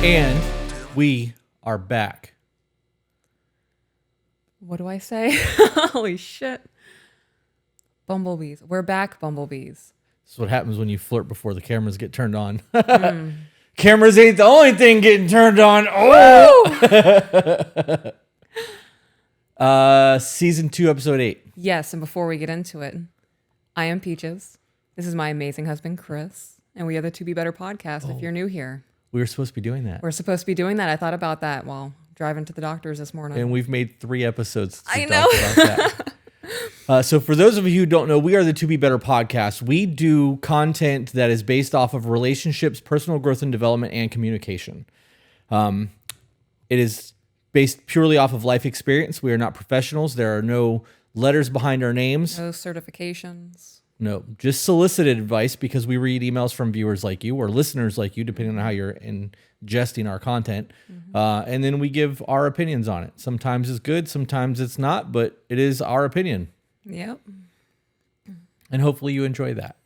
And we are back. What do I say? Holy shit. Bumblebees. We're back, bumblebees. This is what happens when you flirt before the cameras get turned on. Cameras ain't the only thing getting turned on. Oh! Season 2, episode 8. Yes, and before we get into it, I am Peaches. This is my amazing husband, Chris. And we are the To Be Better podcast if you're new here. We were supposed to be doing that. We're supposed to be doing that. I thought about that while driving to the doctor's this morning. And we've made 3 episodes to I talk know. about that. So for those of you who don't know, we are the To Be Better podcast. We do content that is based off of relationships, personal growth and development, and communication. It is based purely off of life experience. We are not professionals. There are no letters behind our names. No certifications. No, just solicited advice because we read emails from viewers like you or listeners like you, depending on how you're ingesting our content. And then we give our opinions on it. Sometimes it's good, sometimes it's not, but it is our opinion. Yep. And hopefully you enjoy that.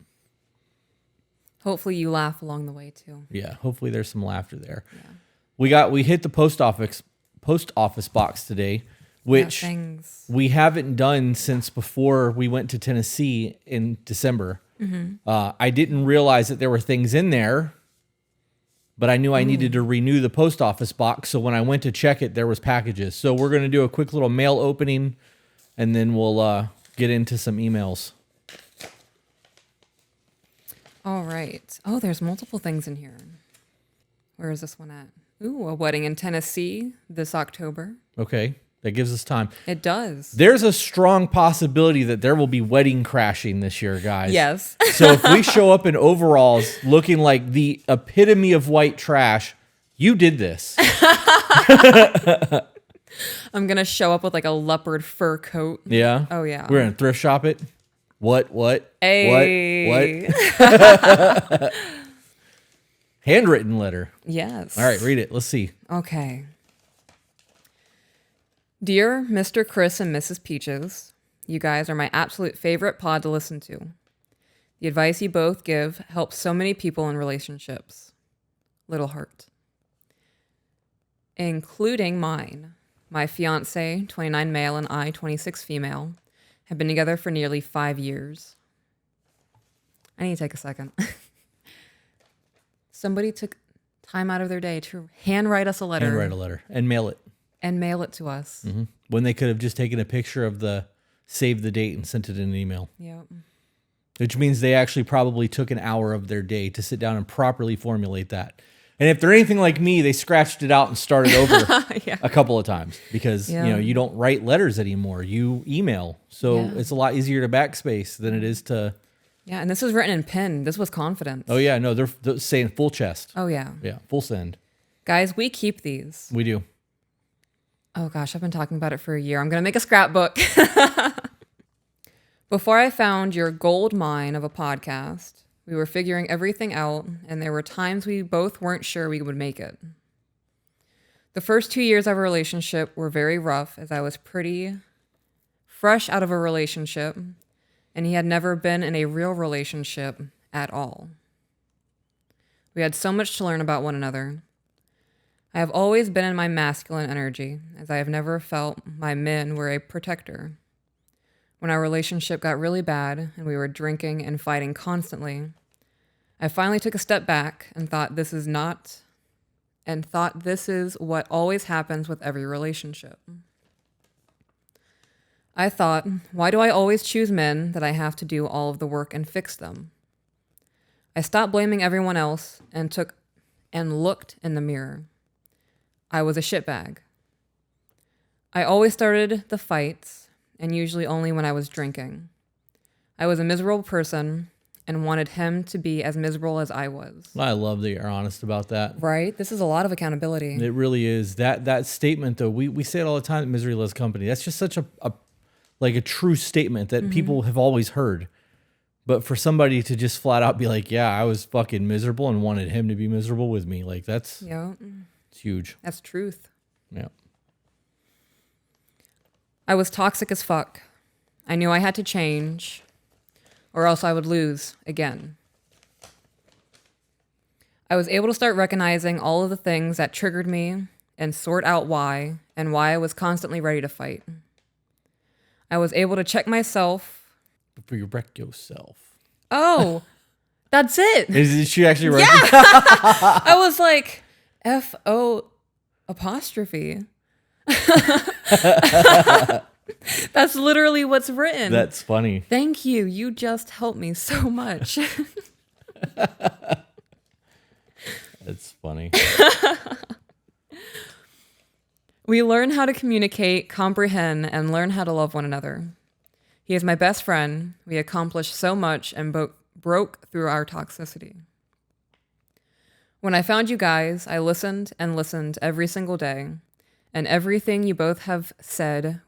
Hopefully you laugh along the way too. Yeah, hopefully there's some laughter there. Yeah. We hit the post office box today, which we haven't done since before we went to Tennessee in December. I didn't realize that there were things in there, but I knew I needed to renew the post office box. So when I went to check it, there was packages. So we're going to do a quick little mail opening, and then we'll get into some emails. All right. Oh, there's multiple things in here. Where is this one at? Ooh, a wedding in Tennessee this October. Okay, that gives us time. It does. There's a strong possibility that there will be wedding crashing this year, guys. Yes. So if we show up in overalls looking like the epitome of white trash, you did this. I'm going to show up with like a leopard fur coat. Yeah? Oh, yeah. We're going to thrift shop it. What? Hey. What? Handwritten letter. Yes. All right, read it. Let's see. Okay. Dear Mr. Chris and Mrs. Peaches, you guys are my absolute favorite pod to listen to. The advice you both give helps so many people in relationships. Little heart. Including mine. My fiance, 29 male, and I, 26 female, have been together for nearly 5 years. I need to take a second. Somebody took time out of their day to handwrite us a letter. Handwrite a letter and mail it. And mail it to us. When they could have just taken a picture of save the date and sent it in an email. Yep. Which means they actually probably took an hour of their day to sit down and properly formulate that. And if they're anything like me, they scratched it out and started over a couple of times because you don't write letters anymore. You email. So it's a lot easier to backspace than it is to... Yeah, and this was written in pen. This was confidence. Oh, yeah. No, they're saying full chest. Oh, yeah. Yeah, full send. Guys, we keep these. We do. Oh, gosh, I've been talking about it for a year. I'm going to make a scrapbook. Before I found your gold mine of a podcast, we were figuring everything out, and there were times we both weren't sure we would make it. The first 2 years of our relationship were very rough, as I was pretty fresh out of a relationship, and he had never been in a real relationship at all. We had so much to learn about one another. I have always been in my masculine energy, as I have never felt my men were a protector. When our relationship got really bad and we were drinking and fighting constantly, I finally took a step back and thought this is what always happens with every relationship. I thought, why do I always choose men that I have to do all of the work and fix them? I stopped blaming everyone else and looked in the mirror. I was a shitbag. I always started the fights, and usually only when I was drinking. I was a miserable person and wanted him to be as miserable as I was. I love that you're honest about that. Right? This is a lot of accountability. It really is. That statement, though, we say it all the time that misery loves company. That's just such a true statement that people have always heard. But for somebody to just flat out be like, yeah, I was fucking miserable and wanted him to be miserable with me, like it's huge. That's truth. Yeah. I was toxic as fuck. I knew I had to change or else I would lose again. I was able to start recognizing all of the things that triggered me and sort out why and why I was constantly ready to fight. I was able to check myself. Before you wreck yourself. Oh, that's it. Is she actually right? Yeah. I was like, F-O apostrophe. That's literally what's written. That's funny. Thank you. You just helped me so much. That's funny. We learn how to communicate, comprehend, and learn how to love one another. He is my best friend. We accomplished so much and broke through our toxicity. When I found you guys, I listened and listened every single day, and everything you both have said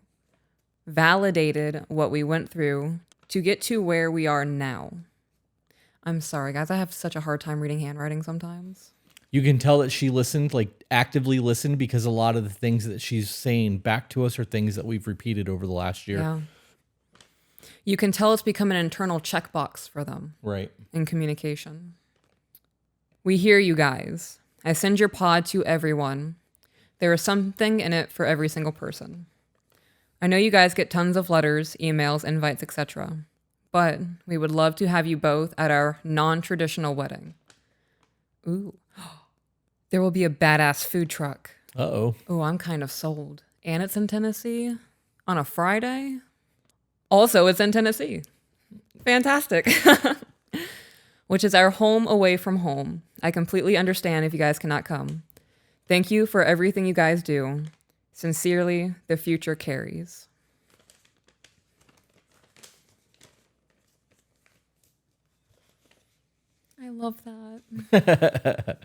validated what we went through to get to where we are now. I'm sorry, guys. I have such a hard time reading handwriting sometimes. You can tell that she listened, like actively listened, because a lot of the things that she's saying back to us are things that we've repeated over the last year. Yeah. You can tell it's become an internal checkbox for them. Right. In communication. We hear you guys. I send your pod to everyone. There is something in it for every single person. I know you guys get tons of letters, emails, invites, etc. But we would love to have you both at our non-traditional wedding. Ooh. There will be a badass food truck. Uh-oh. Oh, I'm kind of sold. And it's in Tennessee on a Friday. Also, it's in Tennessee. Fantastic. Which is our home away from home. I completely understand if you guys cannot come. Thank you for everything you guys do. Sincerely, the future carries. I love that.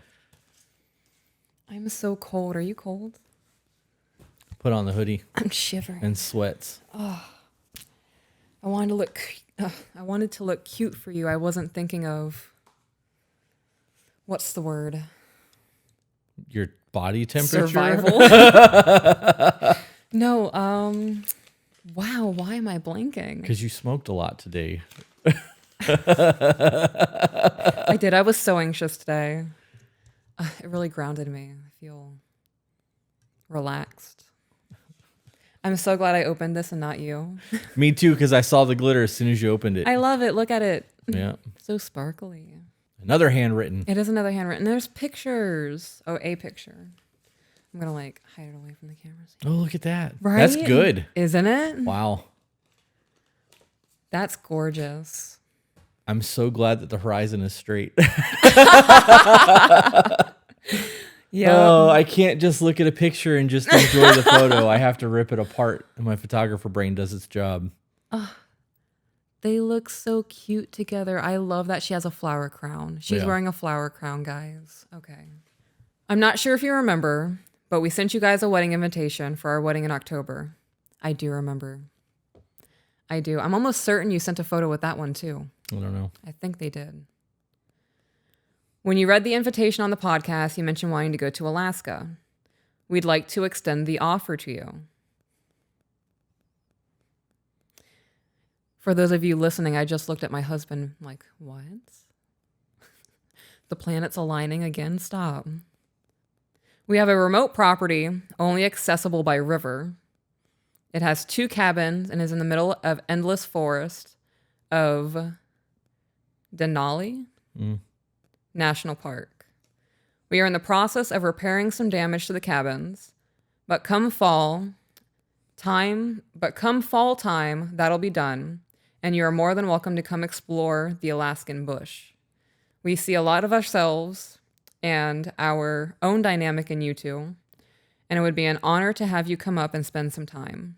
I'm so cold. Are you cold? Put on the hoodie. I'm shivering. And sweats. Oh, I wanted to look cute for you. I wasn't thinking of what's the word? Your body temperature? Survival. No, wow, why am I blanking? Because you smoked a lot today. I did. I was so anxious today. It really grounded me. I feel relaxed. I'm so glad I opened this and not you. Me too, because I saw the glitter as soon as you opened it. I love it. Look at it. Yeah. So sparkly. Another handwritten. It is another handwritten. There's pictures. Oh, a picture. I'm going to like hide it away from the camera. Oh, look at that. Right? That's good. Isn't it? Wow. That's gorgeous. I'm so glad that the horizon is straight. Yeah. Oh, I can't just look at a picture and just enjoy the photo. I have to rip it apart, and my photographer brain does its job. They look so cute together. I love that she has a flower crown. She's wearing a flower crown, guys. Okay. I'm not sure if you remember, but we sent you guys a wedding invitation for our wedding in October. I do remember. I do. I'm almost certain you sent a photo with that one too. I don't know. I think they did. When you read the invitation on the podcast, you mentioned wanting to go to Alaska. We'd like to extend the offer to you. For those of you listening, I just looked at my husband like, what? The planets aligning again? Stop. We have a remote property, only accessible by river. It has 2 cabins and is in the middle of endless forest of Denali National Park. We are in the process of repairing some damage to the cabins, but come fall time, that'll be done, and you are more than welcome to come explore the Alaskan bush. We see a lot of ourselves and our own dynamic in you two, and it would be an honor to have you come up and spend some time.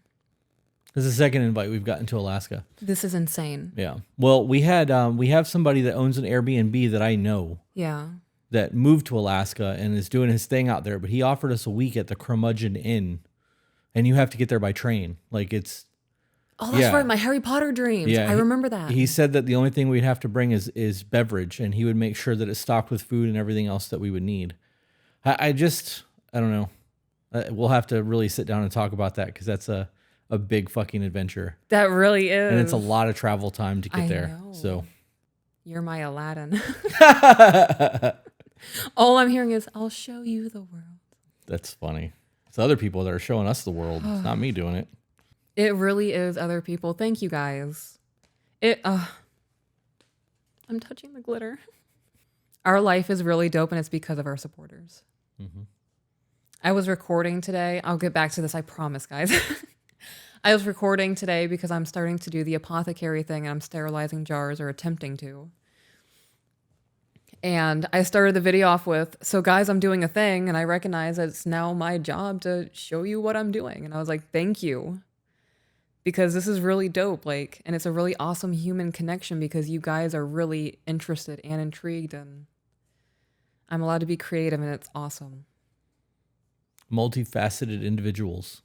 This is the second invite we've gotten to Alaska. This is insane. Yeah. Well, we have somebody that owns an Airbnb that I know. Yeah. That moved to Alaska and is doing his thing out there, but he offered us a week at the Curmudgeon Inn, and you have to get there by train. Like it's. Oh, that's right. My Harry Potter dreams. Yeah, I remember that. He said that the only thing we'd have to bring is beverage, and he would make sure that it's stocked with food and everything else that we would need. I don't know. We'll have to really sit down and talk about that because that's a big fucking adventure. That really is. And it's a lot of travel time to get there. Know. So you're my Aladdin. All I'm hearing is, I'll show you the world. That's funny. It's other people that are showing us the world. It's not me doing it. It really is other people. Thank you guys. I'm touching the glitter. Our life is really dope, and it's because of our supporters. Mm-hmm. I was recording today. I'll get back to this, I promise, guys. I was recording today because I'm starting to do the apothecary thing, and I'm sterilizing jars, or attempting to. And I started the video off with, so guys, I'm doing a thing, and I recognize that it's now my job to show you what I'm doing. And I was like, thank you. Because this is really dope, like, and it's a really awesome human connection because you guys are really interested and intrigued, and I'm allowed to be creative, and it's awesome. Multifaceted individuals.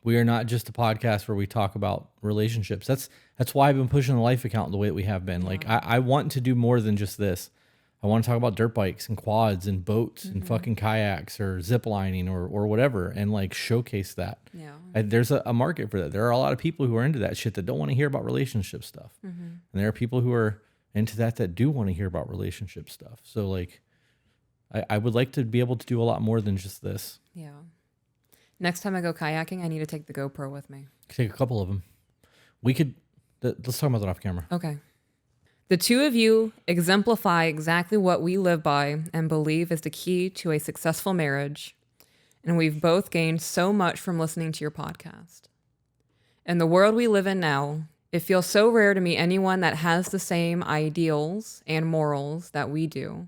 We are not just a podcast where we talk about relationships. That's why I've been pushing the life account the way that we have been. Yeah. Like I want to do more than just this. I want to talk about dirt bikes and quads and boats and fucking kayaks or zip lining or whatever, and like showcase that. Yeah. There's a market for that. There are a lot of people who are into that shit that don't want to hear about relationship stuff. Mm-hmm. And there are people who are into that do want to hear about relationship stuff. So like, I would like to be able to do a lot more than just this. Yeah. Next time I go kayaking, I need to take the GoPro with me. Take a couple of them. We could, let's talk about that off camera. Okay. The two of you exemplify exactly what we live by and believe is the key to a successful marriage. And we've both gained so much from listening to your podcast. In the world we live in now, it feels so rare to meet anyone that has the same ideals and morals that we do.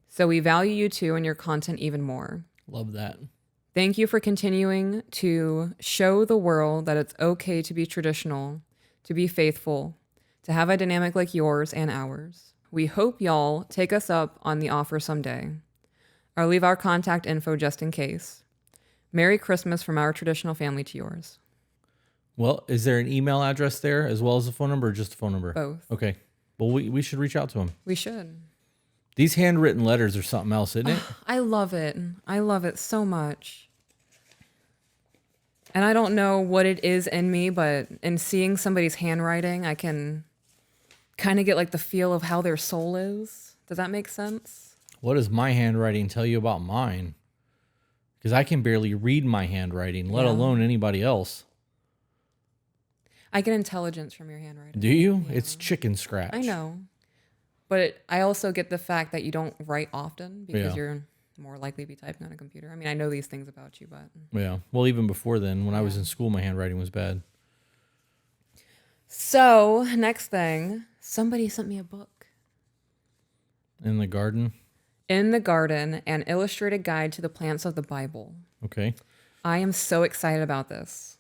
So we value you two and your content even more. Love that. Thank you for continuing to show the world that it's okay to be traditional, to be faithful, to have a dynamic like yours and ours. We hope y'all take us up on the offer someday. I'll leave our contact info just in case. Merry Christmas from our traditional family to yours. Well, is there an email address there as well as a phone number, or just a phone number? Both. Okay. Well, we should reach out to them. We should. These handwritten letters are something else, isn't it? I love it. I love it so much. And I don't know what it is in me, but in seeing somebody's handwriting, I can kind of get like the feel of how their soul is. Does that make sense? What does my handwriting tell you about mine? Because I can barely read my handwriting, let alone anybody else. I get intelligence from your handwriting. Do you? Yeah. It's chicken scratch. I know. But I also get the fact that you don't write often because you're more likely to be typing on a computer. I mean, I know these things about you, but... Yeah. Well, even before then, when I was in school, my handwriting was bad. So, next thing, somebody sent me a book. In the garden? In the Garden, an illustrated guide to the plants of the Bible. Okay. I am so excited about this.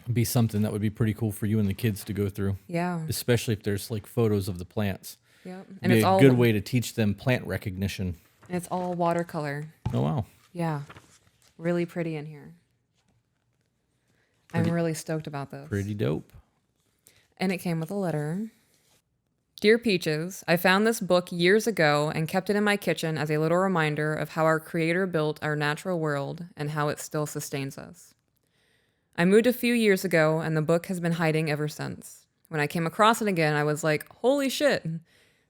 It'd be something that would be pretty cool for you and the kids to go through. Yeah. Especially if there's like photos of the plants. Yep. And it's a good way to teach them plant recognition. And it's all watercolor. Oh, wow. Yeah. Really pretty in here. I'm really stoked about this. Pretty dope. And it came with a letter. Dear Peaches, I found this book years ago and kept it in my kitchen as a little reminder of how our Creator built our natural world and how it still sustains us. I moved a few years ago, and the book has been hiding ever since. When I came across it again, I was like, holy shit.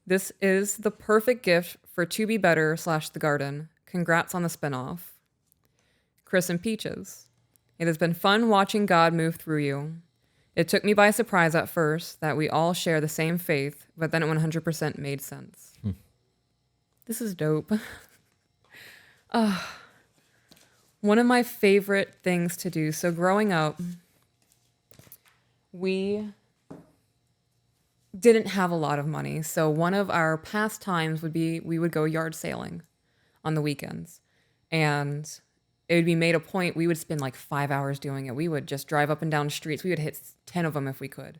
This is the perfect gift for To Be Better / The Garden. Congrats on the spinoff. Chris and Peaches. It has been fun watching God move through you. It took me by surprise at first that we all share the same faith, but then it 100% made sense. This is dope. One of my favorite things to do. So growing up, we didn't have a lot of money. So one of our pastimes would be we would go yard sailing on the weekends. And it would be made a point. We would spend like 5 hours doing it. We would just drive up and down streets. We would hit 10 of them if we could.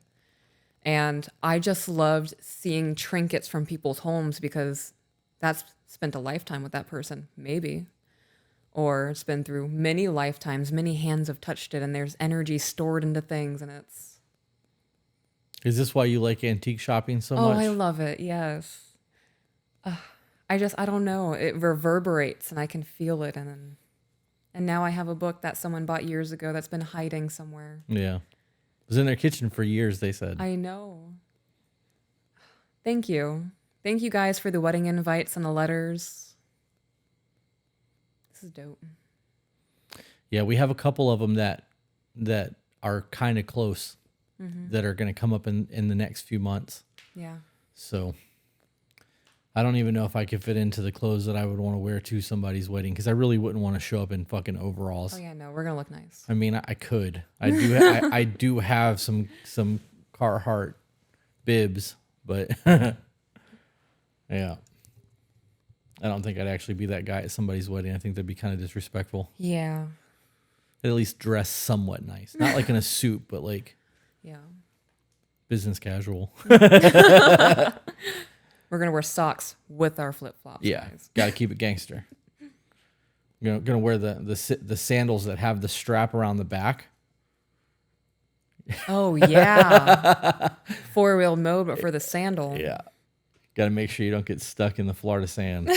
And I just loved seeing trinkets from people's homes because that's spent a lifetime with that person, maybe. Or it's been through many lifetimes, many hands have touched it, and there's energy stored into things, and it's... Is this why you like antique shopping so much? Oh, I love it, yes. I don't know. It reverberates, and I can feel it, and now I have a book that someone bought years ago that's been hiding somewhere. Yeah. It was in their kitchen for years, they said. I know. Thank you. Thank you guys for the wedding invites and the letters. This is dope. Yeah, we have a couple of them that are kind of close that are going to come up in the next few months. Yeah. So I don't even know if I could fit into the clothes that I would want to wear to somebody's wedding, because I really wouldn't want to show up in fucking overalls. Oh yeah, no, we're gonna look nice. I mean, I could. I do. I do have some Carhartt bibs, but yeah, I don't think I'd actually be that guy at somebody's wedding. I think that'd be kind of disrespectful. Yeah. At least dress somewhat nice, not like in a suit, but like business casual. We're gonna wear socks with our flip flops. Yeah, guys. got to keep it gangster. Gonna wear the sandals that have the strap around the back. Oh yeah, 4-wheel mode, but for the sandal. Yeah, got to make sure you don't get stuck in the Florida sand.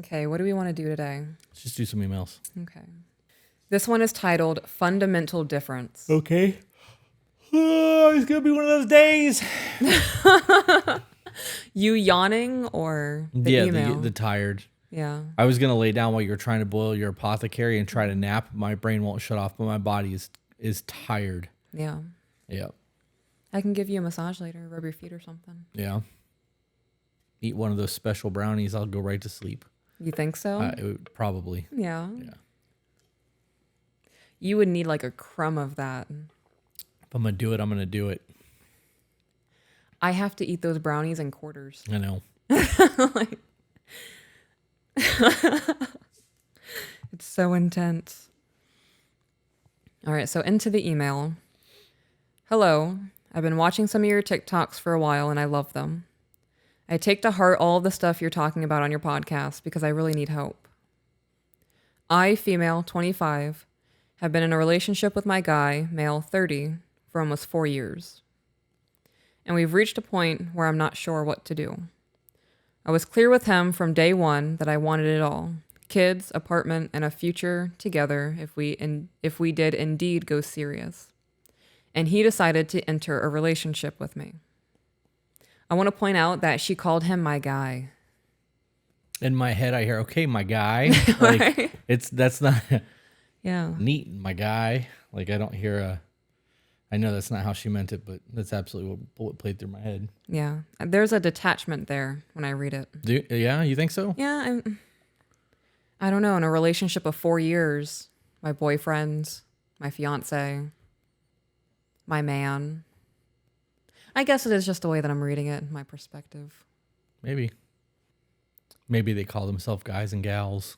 Okay, what do we want to do today? Let's just do some emails. Okay, this one is titled "Fundamental Difference." Okay. Oh, it's gonna be one of those days. You yawning or the email? the tired. Yeah. I was gonna lay down while you were trying to boil your apothecary and try to nap. My brain won't shut off, but my body is tired. Yeah. Yeah. I can give you a massage later, rub your feet or something. Yeah. Eat one of those special brownies. I'll go right to sleep. You think so? It would probably. Yeah. Yeah. You would need like a crumb of that. If I'm gonna do it, I'm gonna do it. I have to eat those brownies in quarters. I know. Like, it's so intense. All right, so into the email. Hello, I've been watching some of your TikToks for a while and I love them. I take to heart all the stuff you're talking about on your podcast because I really need help. I, female, 25, have been in a relationship with my guy, male, 30, for almost 4 years. And we've reached a point where I'm not sure what to do. I was clear with him from day one that I wanted it all. Kids, apartment, and a future together if we did indeed go serious. And he decided to enter a relationship with me. I want to point out that she called him my guy. In my head, I hear, "Okay, my guy." Like Right? that's not Yeah. neat, my guy. Like I don't hear I know that's not how she meant it, but that's absolutely what played through my head. Yeah. There's a detachment there when I read it. Yeah, you think so? Yeah. I don't know. In a relationship of 4 years, my boyfriend, my fiance, my man. I guess it is just the way that I'm reading it, my perspective. Maybe they call themselves guys and gals.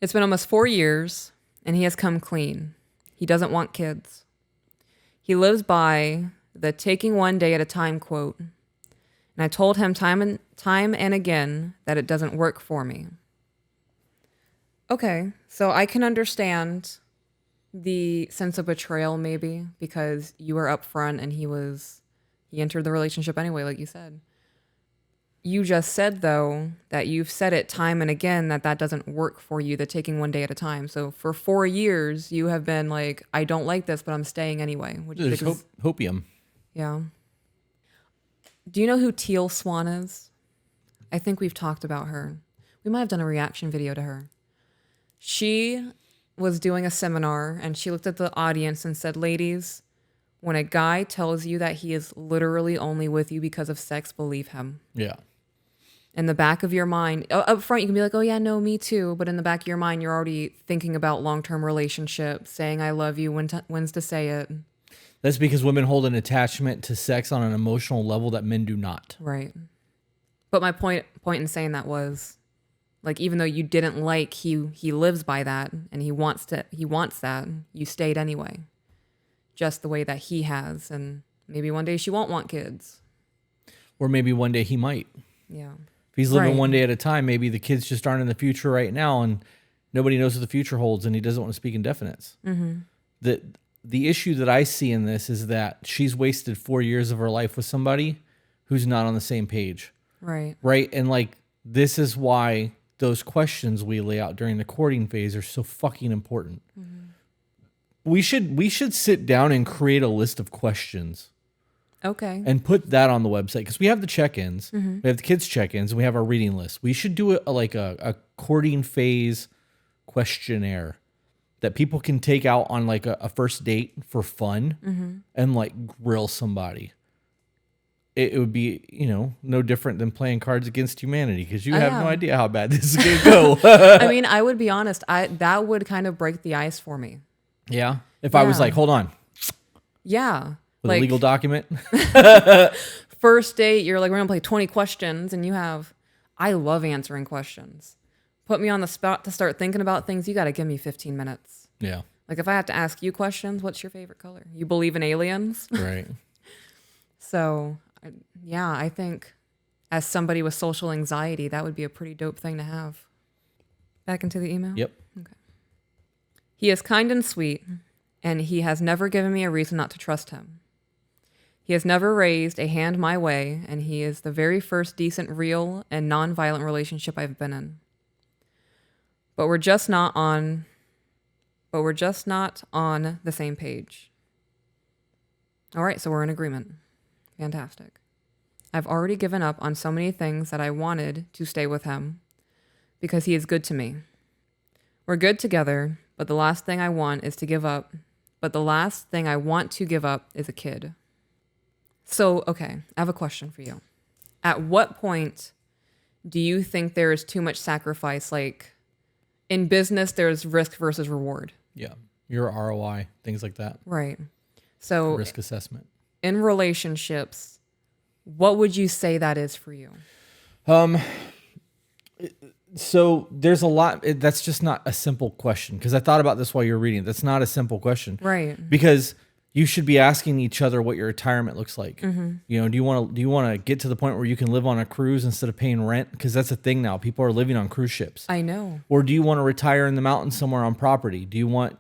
It's been almost 4 years, and he has come clean. He doesn't want kids. He lives by the taking one day at a time quote. And I told him time and again that it doesn't work for me. Okay, so I can understand the sense of betrayal maybe because you were upfront and he entered the relationship anyway, like you said. You just said, though, that you've said it time and again that doesn't work for you, the taking one day at a time. So for 4 years, you have been like, I don't like this, but I'm staying anyway. There's hopium. Yeah. Do you know who Teal Swan is? I think we've talked about her. We might have done a reaction video to her. She was doing a seminar and she looked at the audience and said, ladies, when a guy tells you that he is literally only with you because of sex, believe him. Yeah. In the back of your mind, up front, you can be like, oh yeah, no, me too. But in the back of your mind, you're already thinking about long-term relationships, saying, I love you, when's to say it. That's because women hold an attachment to sex on an emotional level that men do not. Right. But my point in saying that was, like, even though you didn't like he lives by that and he wants that, you stayed anyway. Just the way that he has. And maybe one day she won't want kids. Or maybe one day he might. Yeah. If he's living one day at a time, maybe the kids just aren't in the future right now and nobody knows what the future holds and he doesn't want to speak in definites. Mm-hmm. The issue that I see in this is that she's wasted 4 years of her life with somebody who's not on the same page. Right. Right. And like, this is why those questions we lay out during the courting phase are so fucking important. Mm-hmm. We should sit down and create a list of questions. Okay. And put that on the website because we have the check-ins, we have the kids' check-ins, and we have our reading list. We should do a courting phase questionnaire that people can take out on like a first date for fun and like grill somebody. It would be, no different than playing Cards Against Humanity because you have no idea how bad this is going to go. I mean, I would be honest. That would kind of break the ice for me. Yeah. If I was like, hold on. Yeah. With a legal document. First date, you're like, we're going to play 20 questions and I love answering questions. Put me on the spot to start thinking about things. You got to give me 15 minutes. Yeah. Like if I have to ask you questions, what's your favorite color? You believe in aliens? Right. So, yeah, I think as somebody with social anxiety, that would be a pretty dope thing to have. Back into the email? Yep. Okay. He is kind and sweet, and he has never given me a reason not to trust him. He has never raised a hand my way, and he is the very first decent, real, and non-violent relationship I've been in. But we're just not on the same page. All right, so we're in agreement. Fantastic. I've already given up on so many things that I wanted to stay with him because he is good to me. We're good together, but the last thing I want to give up is a kid. So, okay, I have a question for you. At what point do you think there is too much sacrifice? Like in business, there's risk versus reward. Yeah. Your ROI, things like that. Right. So risk assessment. In relationships, what would you say that is for you? So there's a lot. That's just not a simple question because I thought about this while you were reading. That's not a simple question. Right. Because you should be asking each other what your retirement looks like. Mm-hmm. Do you want to get to the point where you can live on a cruise instead of paying rent? Because that's a thing now. People are living on cruise ships. I know. Or do you want to retire in the mountains somewhere on property? Do you want,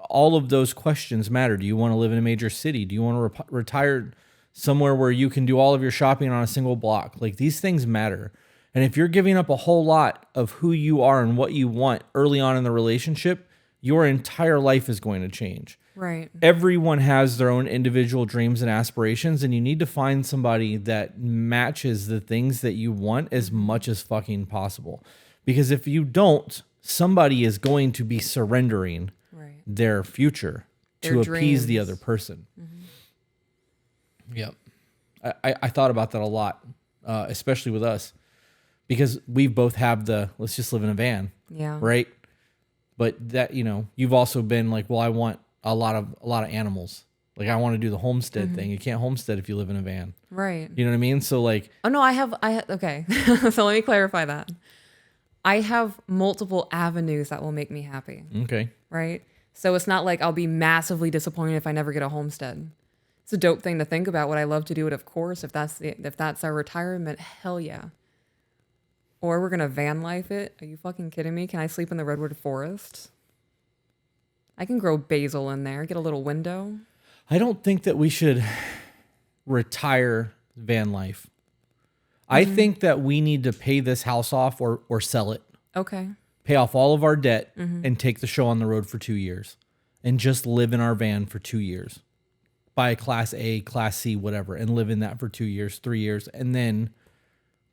all of those questions matter. Do you want to live in a major city? Do you want to retire somewhere where you can do all of your shopping on a single block? Like these things matter. And if you're giving up a whole lot of who you are and what you want early on in the relationship, your entire life is going to change. Right. Everyone has their own individual dreams and aspirations, and you need to find somebody that matches the things that you want as much as fucking possible. Because if you don't, somebody is going to be surrendering their future to appease the other person. Mm-hmm. Yep. I thought about that a lot, especially with us, because we both have let's just live in a van. Yeah. Right. But that, you've also been like, well, I want a lot of animals. Like I want to do the homestead thing. You can't homestead if you live in a van. Right. You know what I mean? So like, oh no, okay. So let me clarify that. I have multiple avenues that will make me happy. Okay. Right. So it's not like I'll be massively disappointed if I never get a homestead. It's a dope thing to think about. Would I love to do it? Of course. If that's our retirement, hell yeah. Or we're gonna van life it. Are you fucking kidding me? Can I sleep in the redwood forest? I can grow basil in there. Get a little window. I don't think that we should retire van life. I think that we need to pay this house off or sell it. Okay. Pay off all of our debt and take the show on the road for 2 years and just live in our van for 2 years. Buy a Class A, Class C, whatever, and live in that for 2 years, 3 years, and then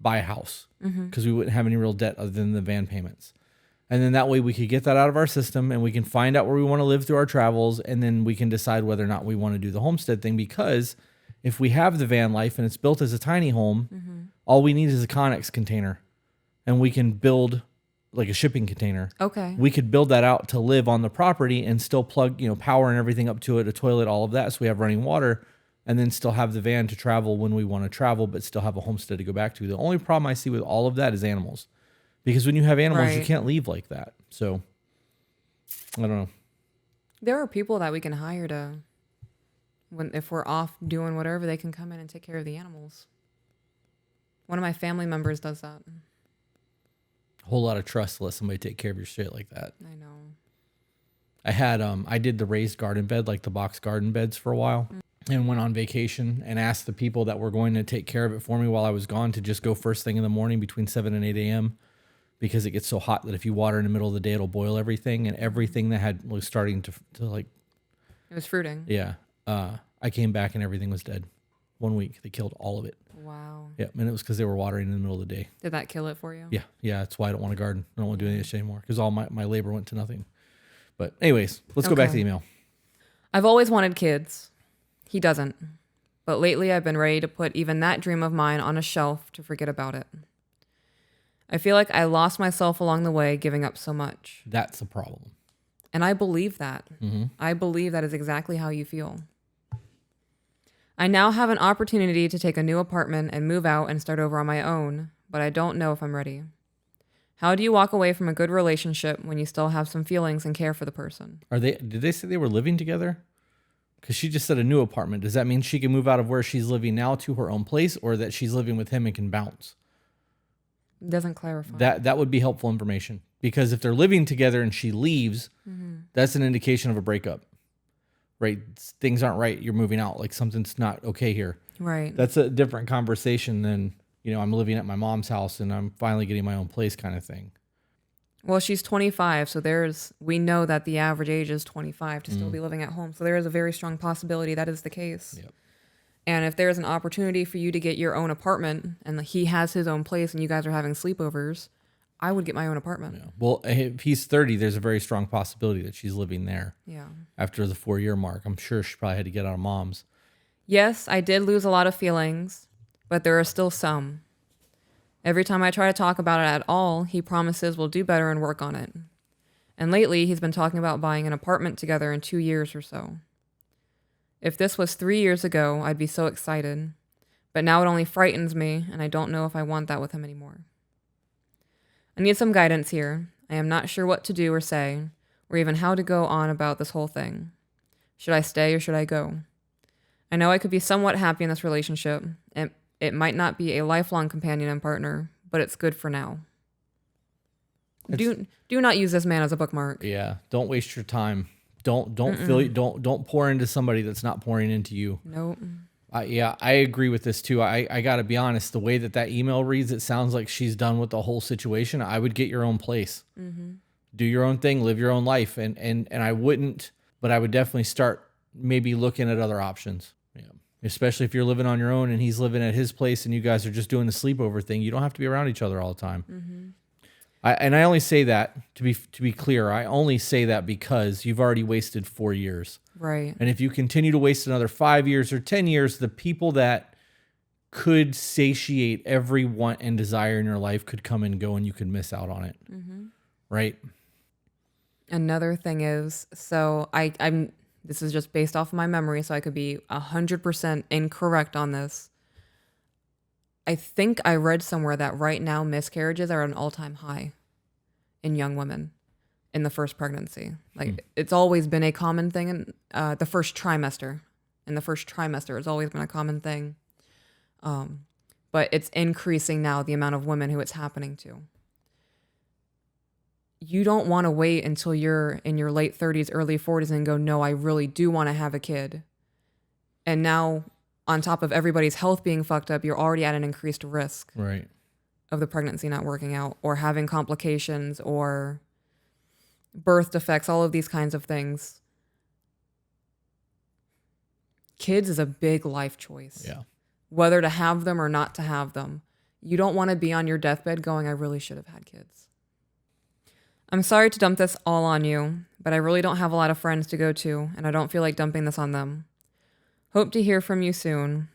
buy a house because we wouldn't have any real debt other than the van payments. And then that way we could get that out of our system and we can find out where we want to live through our travels. And then we can decide whether or not we want to do the homestead thing, because if we have the van life and it's built as a tiny home, all we need is a Connex container and we can build like a shipping container. Okay. We could build that out to live on the property and still plug, power and everything up to it, a toilet, all of that. So we have running water and then still have the van to travel when we want to travel, but still have a homestead to go back to. The only problem I see with all of that is animals. Because when you have animals, you can't leave like that. So, I don't know. There are people that we can hire if we're off doing whatever, they can come in and take care of the animals. One of my family members does that. A whole lot of trust to let somebody take care of your shit like that. I know. I did the raised garden bed, like the box garden beds for a while. And went on vacation and asked the people that were going to take care of it for me while I was gone to just go first thing in the morning between 7 and 8 a.m. because it gets so hot that if you water in the middle of the day, it'll boil everything. And everything that was starting to like... It was fruiting. Yeah. I came back and everything was dead. 1 week. They killed all of it. Wow. Yeah, and it was because they were watering in the middle of the day. Did that kill it for you? Yeah. That's why I don't want to garden. I don't want to do any of this anymore because all my labor went to nothing. But anyways, let's go back to the email. I've always wanted kids. He doesn't. But lately I've been ready to put even that dream of mine on a shelf to forget about it. I feel like I lost myself along the way giving up so much. That's a problem. And I believe that. Mm-hmm. I believe that is exactly how you feel. I now have an opportunity to take a new apartment and move out and start over on my own, but I don't know if I'm ready. How do you walk away from a good relationship when you still have some feelings and care for the person? Did they say they were living together? Because she just said a new apartment. Does that mean she can move out of where she's living now to her own place, or that she's living with him and can bounce? Doesn't clarify. That would be helpful information. Because if they're living together and she leaves, that's an indication of a breakup. Right? Things aren't right. You're moving out. Like something's not okay here. Right. That's a different conversation than, I'm living at my mom's house and I'm finally getting my own place kind of thing. Well, she's 25, so we know that the average age is 25 to still be living at home. So there is a very strong possibility that is the case. Yep. And if there's an opportunity for you to get your own apartment and he has his own place and you guys are having sleepovers, I would get my own apartment. Yeah. Well, if he's 30, there's a very strong possibility that she's living there. Yeah. After the 4-year mark. I'm sure she probably had to get out of mom's. Yes, I did lose a lot of feelings, but there are still some. Every time I try to talk about it at all, he promises we'll do better and work on it. And lately, he's been talking about buying an apartment together in 2 years or so. If this was 3 years ago, I'd be so excited. But now it only frightens me, and I don't know if I want that with him anymore. I need some guidance here. I am not sure what to do or say, or even how to go on about this whole thing. Should I stay or should I go? I know I could be somewhat happy in this relationship, and it might not be a lifelong companion and partner, but it's good for now. Do not use this man as a bookmark. Yeah, don't waste your time. Don't pour into somebody that's not pouring into you. Nope. I agree with this too. I got to be honest. The way that email reads, it sounds like she's done with the whole situation. I would get your own place, do your own thing, live your own life, and I wouldn't, but I would definitely start maybe looking at other options. Yeah, especially if you're living on your own and he's living at his place and you guys are just doing the sleepover thing. You don't have to be around each other all the time. I only say that to be clear. I only say that because you've already wasted 4 years. Right. And if you continue to waste another 5 years or 10 years, the people that could satiate every want and desire in your life could come and go and you could miss out on it. Right. Another thing is, so I'm this is just based off of my memory, so I could be 100% incorrect on this. I think I read somewhere that right now miscarriages are at an all-time high in young women in the first pregnancy. Like it's always been a common thing in the first trimester. In the first trimester, it's always been a common thing. But it's increasing now, the amount of women who it's happening to. You don't want to wait until you're in your late 30s, early 40s and go, no, I really do want to have a kid. And now, on top of everybody's health being fucked up, you're already at an increased risk of the pregnancy not working out or having complications or birth defects, all of these kinds of things. Kids is a big life choice. Yeah. Whether to have them or not to have them. You don't want to be on your deathbed going, I really should have had kids. I'm sorry to dump this all on you, but I really don't have a lot of friends to go to, and I don't feel like dumping this on them. Hope to hear from you soon.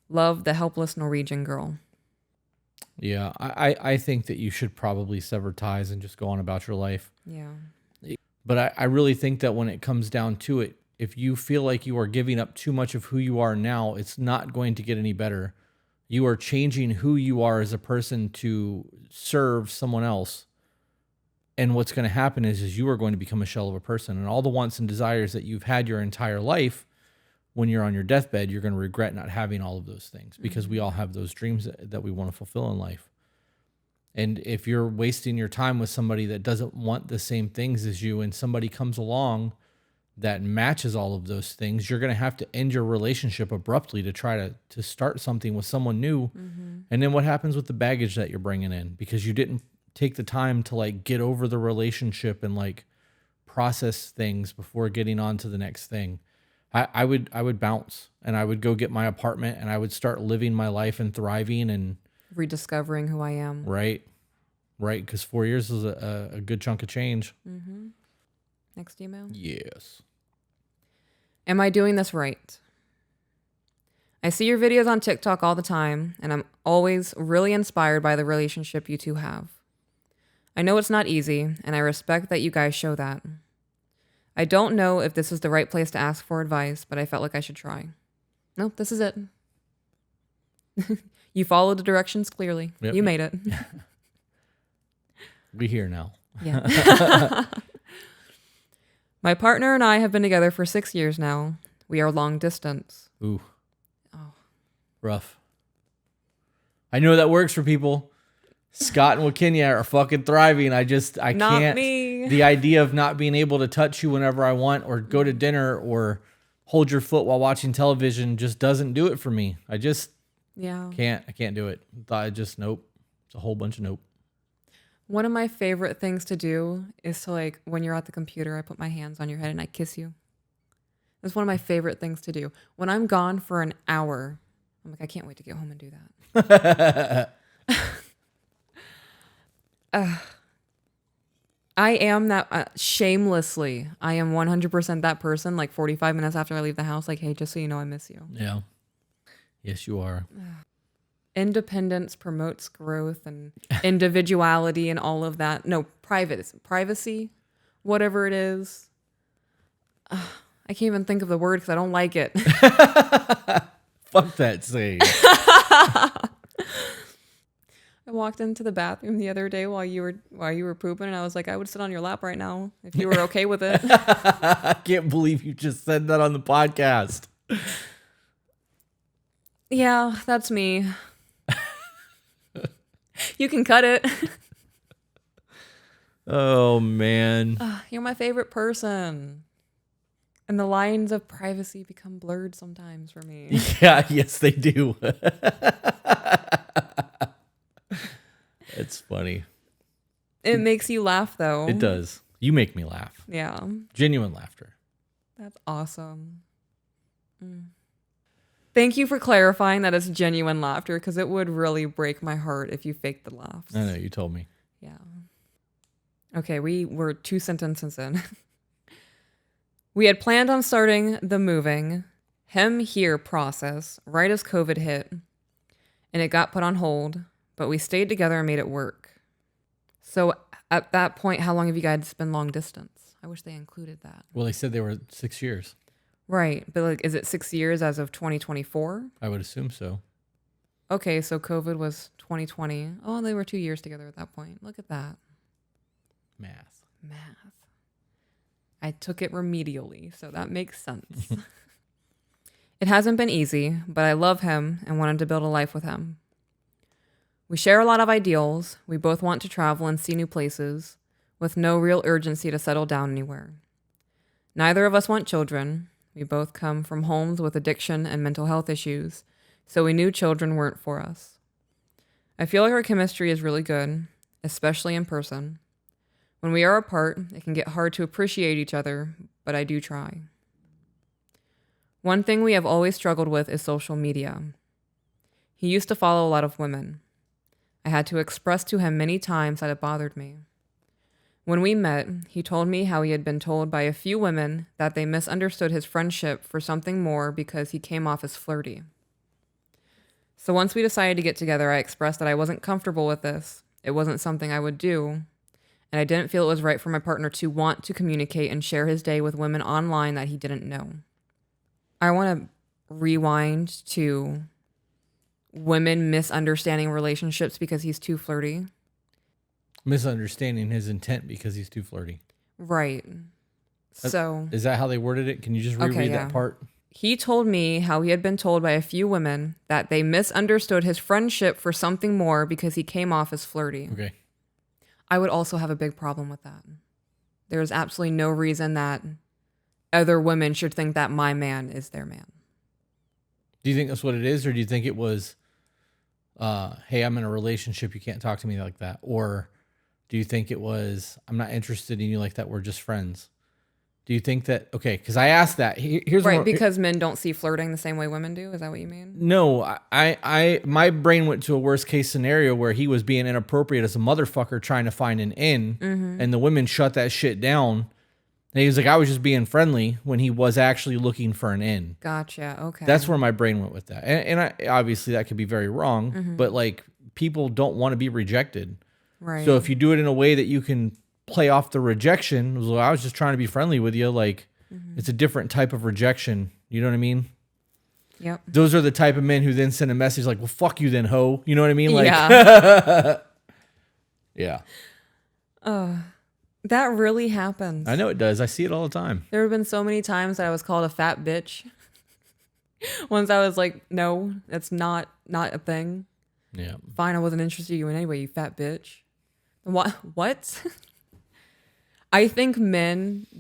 Love, the helpless Norwegian girl. Yeah, I think that you should probably sever ties and just go on about your life. Yeah. But I really think that when it comes down to it, if you feel like you are giving up too much of who you are now, it's not going to get any better. You are changing who you are as a person to serve someone else. And what's going to happen is you are going to become a shell of a person. And all the wants and desires that you've had your entire life, when you're on your deathbed, you're going to regret not having all of those things because we all have those dreams that we want to fulfill in life. And if you're wasting your time with somebody that doesn't want the same things as you and somebody comes along that matches all of those things, you're going to have to end your relationship abruptly to try to start something with someone new. And then what happens with the baggage that you're bringing in because you didn't take the time to like get over the relationship and like process things before getting on to the next thing. I would bounce and I would go get my apartment and I would start living my life and thriving and rediscovering who I am. Right. Because 4 years is a good chunk of change. Mm-hmm. Next email. Yes. Am I doing this right? I see your videos on TikTok all the time, and I'm always really inspired by the relationship you two have. I know it's not easy, and I respect that you guys show that. I don't know if this is the right place to ask for advice, but I felt like I should try. Nope, this is it. You followed the directions clearly. Yep. You made it. We here now. Yeah. My partner and I have been together for 6 years now. We are long distance. Ooh. Oh. Rough. I know that works for people. Scott and Wakenya are fucking thriving. I Not can't. me. The idea of not being able to touch you whenever I want or go to dinner or hold your foot while watching television just doesn't do it for me. I just can't. I can't do it. Nope. It's a whole bunch of nope. One of my favorite things to do is to, like, when you're at the computer, I put my hands on your head and I kiss you. That's one of my favorite things to do. When I'm gone for an hour, I'm like, I can't wait to get home and do that. I am that shamelessly. I am 100% that person. Like 45 minutes after I leave the house, like, hey, just so you know, I miss you. Yeah. Yes, you are. Independence promotes growth and individuality and all of that. No, privacy, whatever it is. I can't even think of the word because I don't like it. Fuck that saying. I walked into the bathroom the other day while you were pooping, and I was like, I would sit on your lap right now if you were okay with it. I can't believe you just said that on the podcast. Yeah, that's me. You can cut it. Oh, man. You're my favorite person. And the lines of privacy become blurred sometimes for me. Yeah, yes, they do. It's funny. It makes you laugh, though. It does. You make me laugh. Yeah. Genuine laughter. That's awesome. Thank you for clarifying that it's genuine laughter, because it would really break my heart if you faked the laughs. I know, you told me. Yeah. Okay, we were 2 sentences in. We had planned on starting the moving him here process right as COVID hit, and it got put on hold, but we stayed together and made it work. So at that point, how long have you guys been long distance? I wish they included that. Well, they said they were 6 years. Right, but like, is it 6 years as of 2024? I would assume so. Okay, so COVID was 2020. Oh, they were 2 years together at that point. Look at that. Math. I took it remedially, so that makes sense. It hasn't been easy, but I love him and wanted to build a life with him. We share a lot of ideals. We both want to travel and see new places, with no real urgency to settle down anywhere. Neither of us want children. We both come from homes with addiction and mental health issues, so we knew children weren't for us. I feel like our chemistry is really good, especially in person. When we are apart, it can get hard to appreciate each other, but I do try. One thing we have always struggled with is social media. He used to follow a lot of women. I had to express to him many times that it bothered me. When we met, he told me how he had been told by a few women that they misunderstood his friendship for something more because he came off as flirty. So once we decided to get together, I expressed that I wasn't comfortable with this. It wasn't something I would do. And I didn't feel it was right for my partner to want to communicate and share his day with women online that he didn't know. I want to rewind to women misunderstanding relationships because he's too flirty. Misunderstanding his intent because he's too flirty. Right. So is that how they worded it? Can you just reread that part? He told me how he had been told by a few women that they misunderstood his friendship for something more because he came off as flirty. Okay. I would also have a big problem with that. There's absolutely no reason that other women should think that my man is their man. Do you think that's what it is? Or do you think it was, hey, I'm in a relationship, you can't talk to me like that? Or do you think it was, I'm not interested in you like that, we're just friends? Do you think that, okay, because I asked that. Here's right, what, because men don't see flirting the same way women do? Is that what you mean? No, my brain went to a worst case scenario where he was being inappropriate as a motherfucker trying to find an in, and the women shut that shit down. And he was like, I was just being friendly when he was actually looking for an in. Gotcha. Okay. That's where my brain went with that. And I, obviously that could be very wrong, but like people don't want to be rejected. Right. So if you do it in a way that you can play off the rejection, well, I was just trying to be friendly with you. Like it's a different type of rejection. You know what I mean? Yep. Those are the type of men who then send a message like, well, fuck you then, ho. You know what I mean? Like, yeah. yeah. That really happens. I know it does. I see it all the time. There have been so many times that I was called a fat bitch. Once I was like, no, that's not a thing. Yeah. Fine, I wasn't interested in you in any way, you fat bitch. What? I think the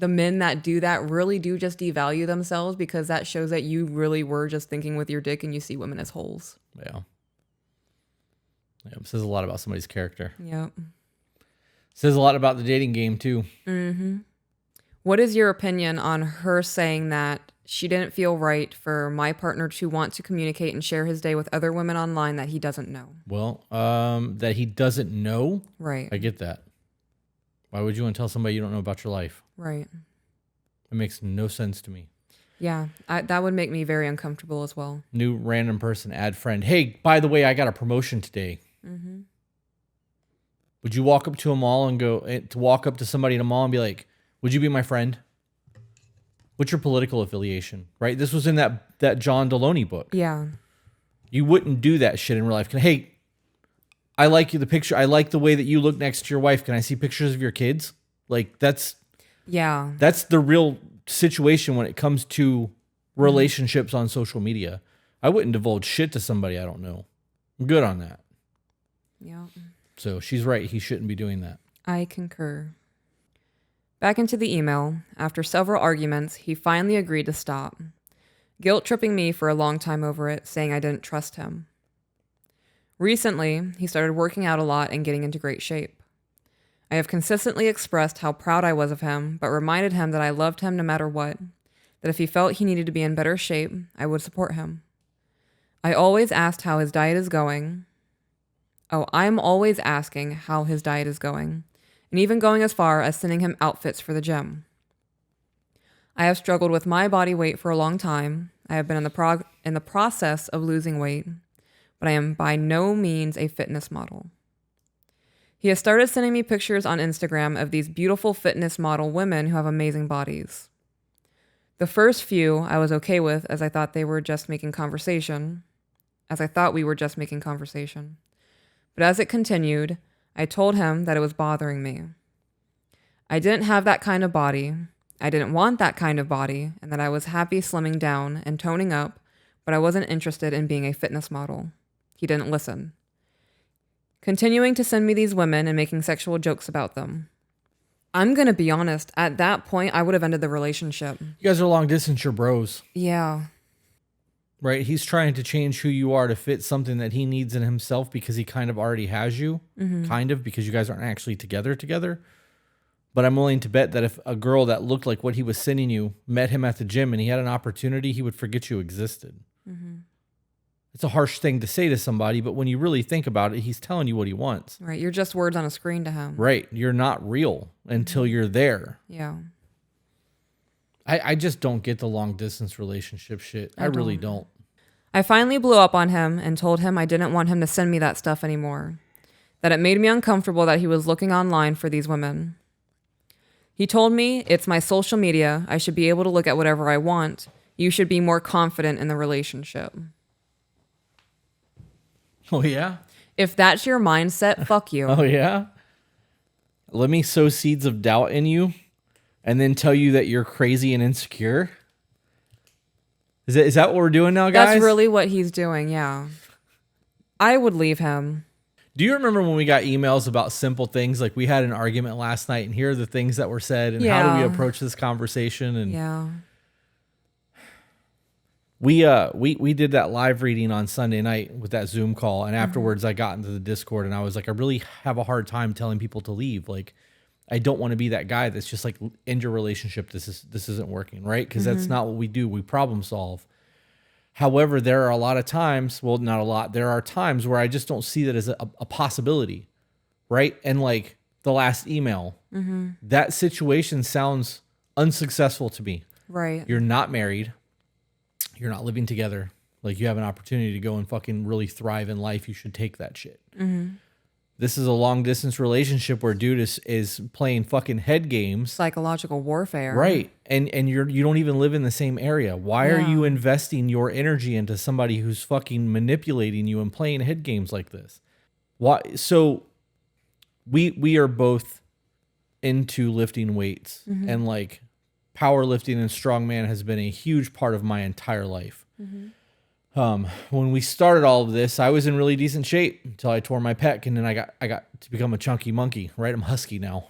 men that do that really do just devalue themselves, because that shows that you really were just thinking with your dick and you see women as holes. Yeah. Yeah. It says a lot about somebody's character. Yep. Says a lot about the dating game too. What is your opinion on her saying that she didn't feel right for my partner to want to communicate and share his day with other women online that he doesn't know? Well, that he doesn't know. Right. I get that. Why would you want to tell somebody you don't know about your life? Right. It makes no sense to me. Yeah, that would make me very uncomfortable as well. New random person, add friend. Hey, by the way, I got a promotion today. Would you walk up to a mall and walk up to somebody in a mall and be like, would you be my friend? What's your political affiliation? Right? This was in that John Deloney book. Yeah. You wouldn't do that shit in real life. Hey, I like you, the picture. I like the way that you look next to your wife. Can I see pictures of your kids? Like that's the real situation when it comes to relationships on social media. I wouldn't divulge shit to somebody I don't know. I'm good on that. Yeah. So she's right. He shouldn't be doing that. I concur. Back into the email. After several arguments, he finally agreed to stop, guilt tripping me for a long time over it, saying I didn't trust him. Recently, he started working out a lot and getting into great shape. I have consistently expressed how proud I was of him, but reminded him that I loved him no matter what, that if he felt he needed to be in better shape, I would support him. I always asked how his diet is going. I'm always asking how his diet is going, and even going as far as sending him outfits for the gym. I have struggled with my body weight for a long time. I have been in the process of losing weight, but I am by no means a fitness model. He has started sending me pictures on Instagram of these beautiful fitness model women who have amazing bodies. The first few I was okay with, as I thought we were just making conversation. But as it continued, I told him that it was bothering me. I didn't have that kind of body. I didn't want that kind of body, and that I was happy slimming down and toning up, but I wasn't interested in being a fitness model. He didn't listen, continuing to send me these women and making sexual jokes about them. I'm going to be honest. At that point, I would have ended the relationship. You guys are long distance, you're bros. Yeah. Right? He's trying to change who you are to fit something that he needs in himself because he kind of already has you. Kind of, because you guys aren't actually together. But I'm willing to bet that if a girl that looked like what he was sending you met him at the gym and he had an opportunity, he would forget you existed. It's a harsh thing to say to somebody, but when you really think about it, he's telling you what he wants. Right. You're just words on a screen to him. Right. You're not real until you're there. Yeah. I just don't get the long distance relationship shit. I really don't. I finally blew up on him and told him I didn't want him to send me that stuff anymore. That it made me uncomfortable that he was looking online for these women. He told me, it's my social media. I should be able to look at whatever I want. You should be more confident in the relationship. Oh, yeah? If that's your mindset, fuck you. Oh, yeah? Let me sow seeds of doubt in you and then tell you that you're crazy and insecure? Is that what we're doing now, guys? That's really what he's doing, yeah. I would leave him. Do you remember when we got emails about simple things? Like we had an argument last night and here are the things that were said and how do we approach this conversation? And yeah. We did that live reading on Sunday night with that Zoom call. And afterwards I got into the Discord and I was like, I really have a hard time telling people to leave. Like I don't want to be that guy that's just like, end your relationship. This isn't working, right? Because that's not what we do. We problem solve. However, there are a lot of times, well, not a lot, there are times where I just don't see that as a possibility, right? And like the last email, that situation sounds unsuccessful to me. Right. You're not married. You're not living together. Like, you have an opportunity to go and fucking really thrive in life. You should take that shit. This is a long distance relationship where dude is playing fucking head games. Psychological warfare. Right. And you don't even live in the same area. Why are you investing your energy into somebody who's fucking manipulating you and playing head games like this? Why? So we are both into lifting weights, and like powerlifting and strongman has been a huge part of my entire life. When we started all of this, I was in really decent shape until I tore my pec, and then I got to become a chunky monkey, right? I'm husky now.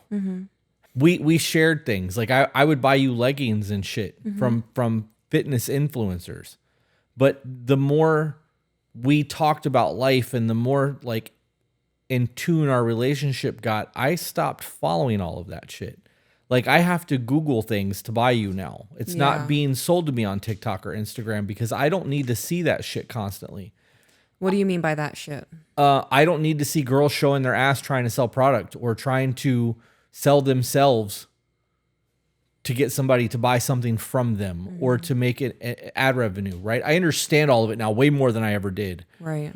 We shared things. Like I would buy you leggings and shit from fitness influencers. But the more we talked about life and the more like in tune our relationship got, I stopped following all of that shit. Like, I have to Google things to buy you now. It's not being sold to me on TikTok or Instagram because I don't need to see that shit constantly. What do you mean by that shit? I don't need to see girls showing their ass trying to sell product or trying to sell themselves to get somebody to buy something from them or to make it ad revenue, right? I understand all of it now way more than I ever did. Right.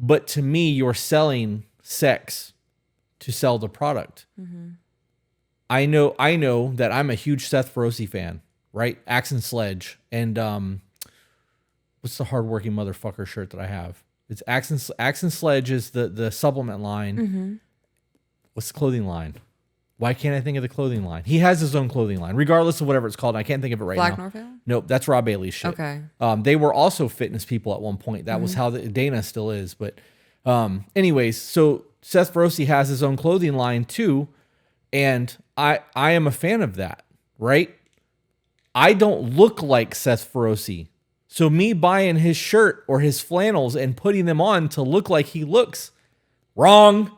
But to me, you're selling sex to sell the product. I know that I'm a huge Seth Feroce fan, right? Axe and Sledge. And what's the hardworking motherfucker shirt that I have? It's Axe and Sledge is the supplement line. What's the clothing line? Why can't I think of the clothing line? He has his own clothing line, regardless of whatever it's called. I can't think of it right now. Black Norvale? Nope, that's Rob Bailey's shit. Okay. They were also fitness people at one point. That was how Dana still is. But anyways, so Seth Feroce has his own clothing line too. And I am a fan of that, right? I don't look like Seth Feroce. So me buying his shirt or his flannels and putting them on to look like he looks, wrong.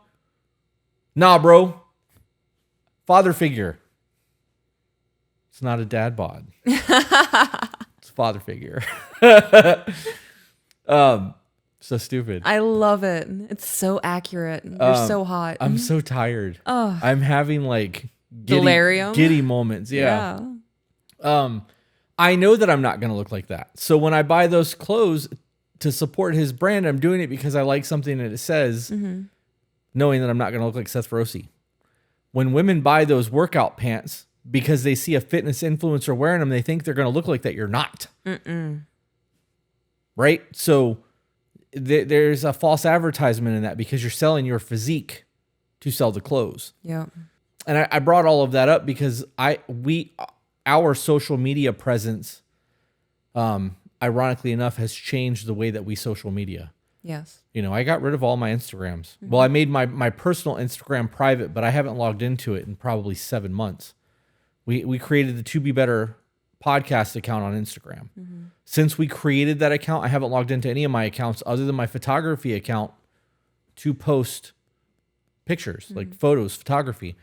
Nah, bro. Father figure. It's not a dad bod. It's a father figure. So stupid. I love it. It's so accurate. You're so hot. I'm so tired. I'm having like giddy moments. Yeah. I know that I'm not going to look like that. So when I buy those clothes to support his brand, I'm doing it because I like something that it says, knowing that I'm not going to look like Seth Feroce. When women buy those workout pants because they see a fitness influencer wearing them, they think they're going to look like that. You're not. Right? So there's a false advertisement in that because you're selling your physique to sell the clothes. Yeah. And I brought all of that up because our social media presence, ironically enough, has changed the way that we social media. Yes. You know, I got rid of all my Instagrams. Well, I made my personal Instagram private, but I haven't logged into it in probably 7 months. We created the To Be Better podcast account on Instagram. Since we created that account, I haven't logged into any of my accounts other than my photography account to post pictures, like photos, photography.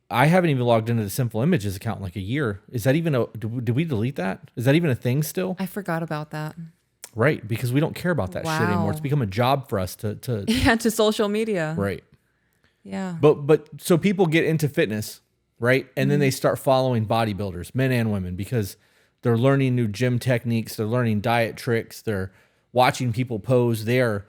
I haven't even logged into the Simple Images account in like a year. Is that even did we delete that? Is that even a thing still? I forgot about that. Right, because we don't care about that shit anymore. It's become a job for us to to social media. Right. Yeah. But so people get into fitness, right? And then they start following bodybuilders, men and women, because they're learning new gym techniques, they're learning diet tricks, they're watching people pose, they're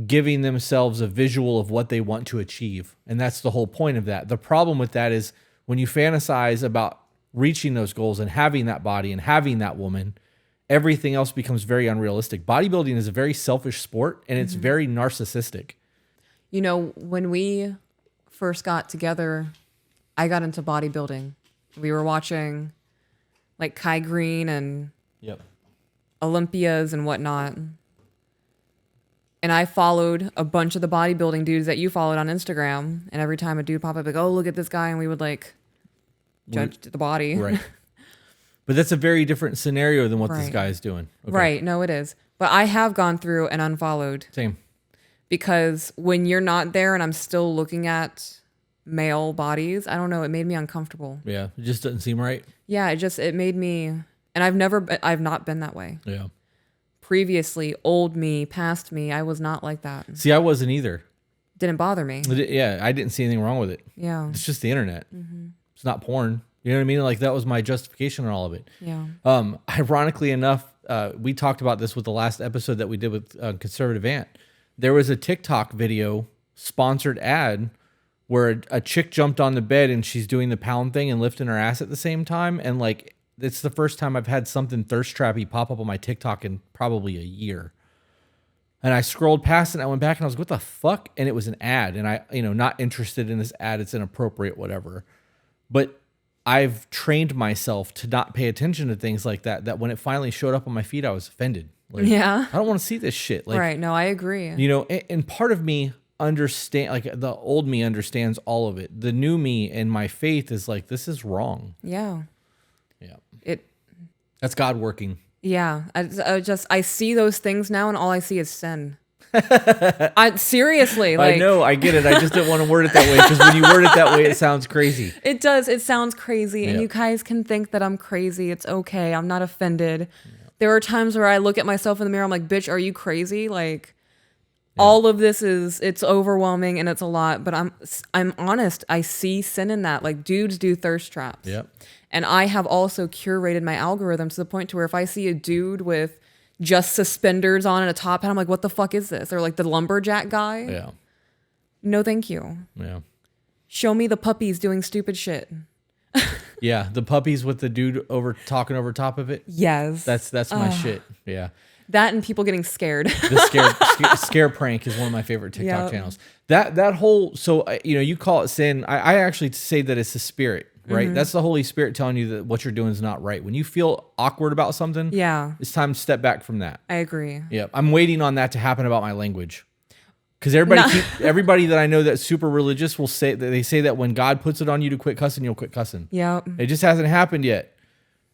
giving themselves a visual of what they want to achieve. And that's the whole point of that. The problem with that is when you fantasize about reaching those goals and having that body and having that woman, everything else becomes very unrealistic. Bodybuilding is a very selfish sport and it's very narcissistic. You know, when we first got together, I got into bodybuilding. We were watching like Kai Green and Olympias and whatnot. And I followed a bunch of the bodybuilding dudes that you followed on Instagram. And every time a dude popped up, like, oh, look at this guy. And we would like judge the body. Right. But that's a very different scenario than what this guy is doing. Okay. Right. No, it is. But I have gone through and unfollowed. Same. Because when you're not there and I'm still looking at male bodies. I don't know. It made me uncomfortable. Yeah. It just doesn't seem right. Yeah. It made me, and I've not been that way. Yeah. Previously, old me, past me, I was not like that. See, I wasn't either. Didn't bother me. Yeah. I didn't see anything wrong with it. Yeah. It's just the internet. It's not porn. You know what I mean? Like that was my justification on all of it. Yeah. Ironically enough, we talked about this with the last episode that we did with Conservative Ant. There was a TikTok video sponsored ad where a chick jumped on the bed and she's doing the pound thing and lifting her ass at the same time. And like, it's the first time I've had something thirst trappy pop up on my TikTok in probably a year. And I scrolled past it and I went back and I was like, what the fuck? And it was an ad. And I, not interested in this ad. It's inappropriate, whatever. But I've trained myself to not pay attention to things like that, that when it finally showed up on my feed, I was offended. Like, yeah. I don't want to see this shit. Like, right. No, I agree. And part of me understand, like the old me understands all of it. The new me and my faith is like, this is wrong. Yeah. Yeah. That's God working. Yeah. I see those things now and all I see is sin. Seriously, like, I know, I get it. I just didn't want to word it that way because when you word it that way, it sounds crazy. It does. It sounds crazy, and you guys can think that I'm crazy. It's okay. I'm not offended. There are times where I look at myself in the mirror. I'm like, bitch, are you crazy? Like, all of this it's overwhelming and it's a lot. But I'm honest. I see sin in that. Like, dudes do thirst traps. Yep. And I have also curated my algorithm to the point to where if I see a dude with just suspenders on and a top hat, I'm like, what the fuck is this? Or like the lumberjack guy. Yeah. No, thank you. Yeah. Show me the puppies doing stupid shit. Yeah. The puppies with the dude talking over top of it. Yes. That's my shit. Yeah. That and people getting scared. The scare prank is one of my favorite TikTok channels. That whole, so, you call it sin. I actually say that it's the spirit. Right? That's the Holy Spirit telling you that what you're doing is not right. When you feel awkward about something, it's time to step back from that. I agree. Yeah. I'm waiting on that to happen about my language. Because everybody that I know that's super religious will say that they say that when God puts it on you to quit cussing, you'll quit cussing. Yeah. It just hasn't happened yet.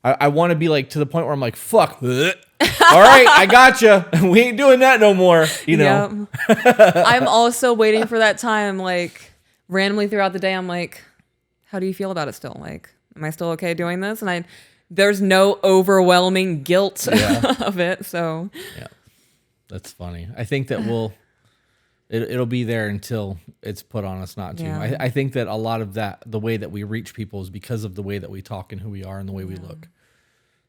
I want to be like to the point where I'm like, fuck. All right, I gotcha. We ain't doing that no more. Yep. I'm also waiting for that time, like randomly throughout the day, I'm like, how do you feel about it still? Like, am I still okay doing this? And there's no overwhelming guilt of it. So yeah, that's funny. I think that it'll be there until it's put on us not to. Yeah. I think that a lot of that, the way that we reach people is because of the way that we talk and who we are and the way we look.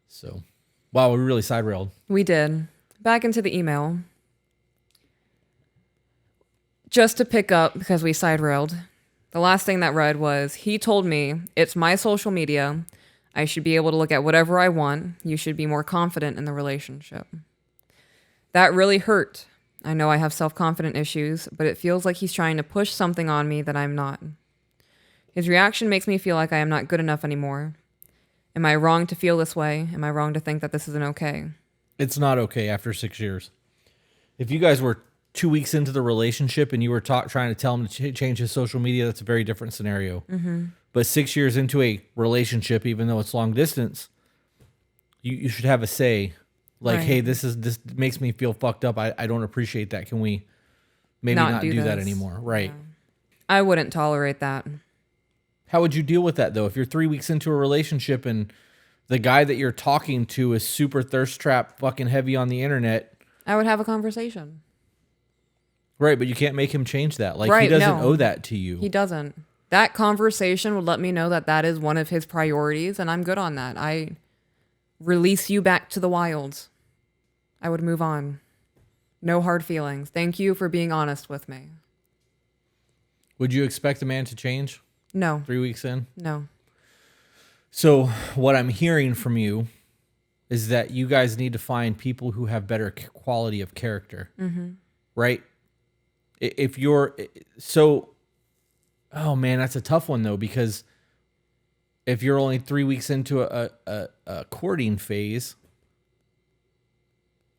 So, wow, we really side railed. We did. Back into the email. Just to pick up, because we side railed. The last thing that read was, he told me, it's my social media. I should be able to look at whatever I want. You should be more confident in the relationship. That really hurt. I know I have self-confident issues, but it feels like he's trying to push something on me that I'm not. His reaction makes me feel like I am not good enough anymore. Am I wrong to feel this way? Am I wrong to think that this isn't okay? It's not okay after 6 years. If you guys were 2 weeks into the relationship and you were trying to tell him to change his social media, that's a very different scenario. Mm-hmm. But 6 years into a relationship, even though it's long distance, you should have a say. Like, right. Hey, this makes me feel fucked up. I don't appreciate that. Can we maybe not do that anymore? Right. Yeah. I wouldn't tolerate that. How would you deal with that, though? If you're 3 weeks into a relationship and the guy that you're talking to is super thirst trap fucking heavy on the internet. I would have a conversation. Right, but you can't make him change that. Like, right, he doesn't owe that to you. He doesn't. That conversation would let me know that that is one of his priorities, and I'm good on that. I release you back to the wilds. I would move on. No hard feelings. Thank you for being honest with me. Would you expect a man to change? No. 3 weeks in? No. So what I'm hearing from you is that you guys need to find people who have better quality of character. Mm-hmm. Right? If you're... So... Oh, man, that's a tough one, though, because if you're only 3 weeks into a courting phase,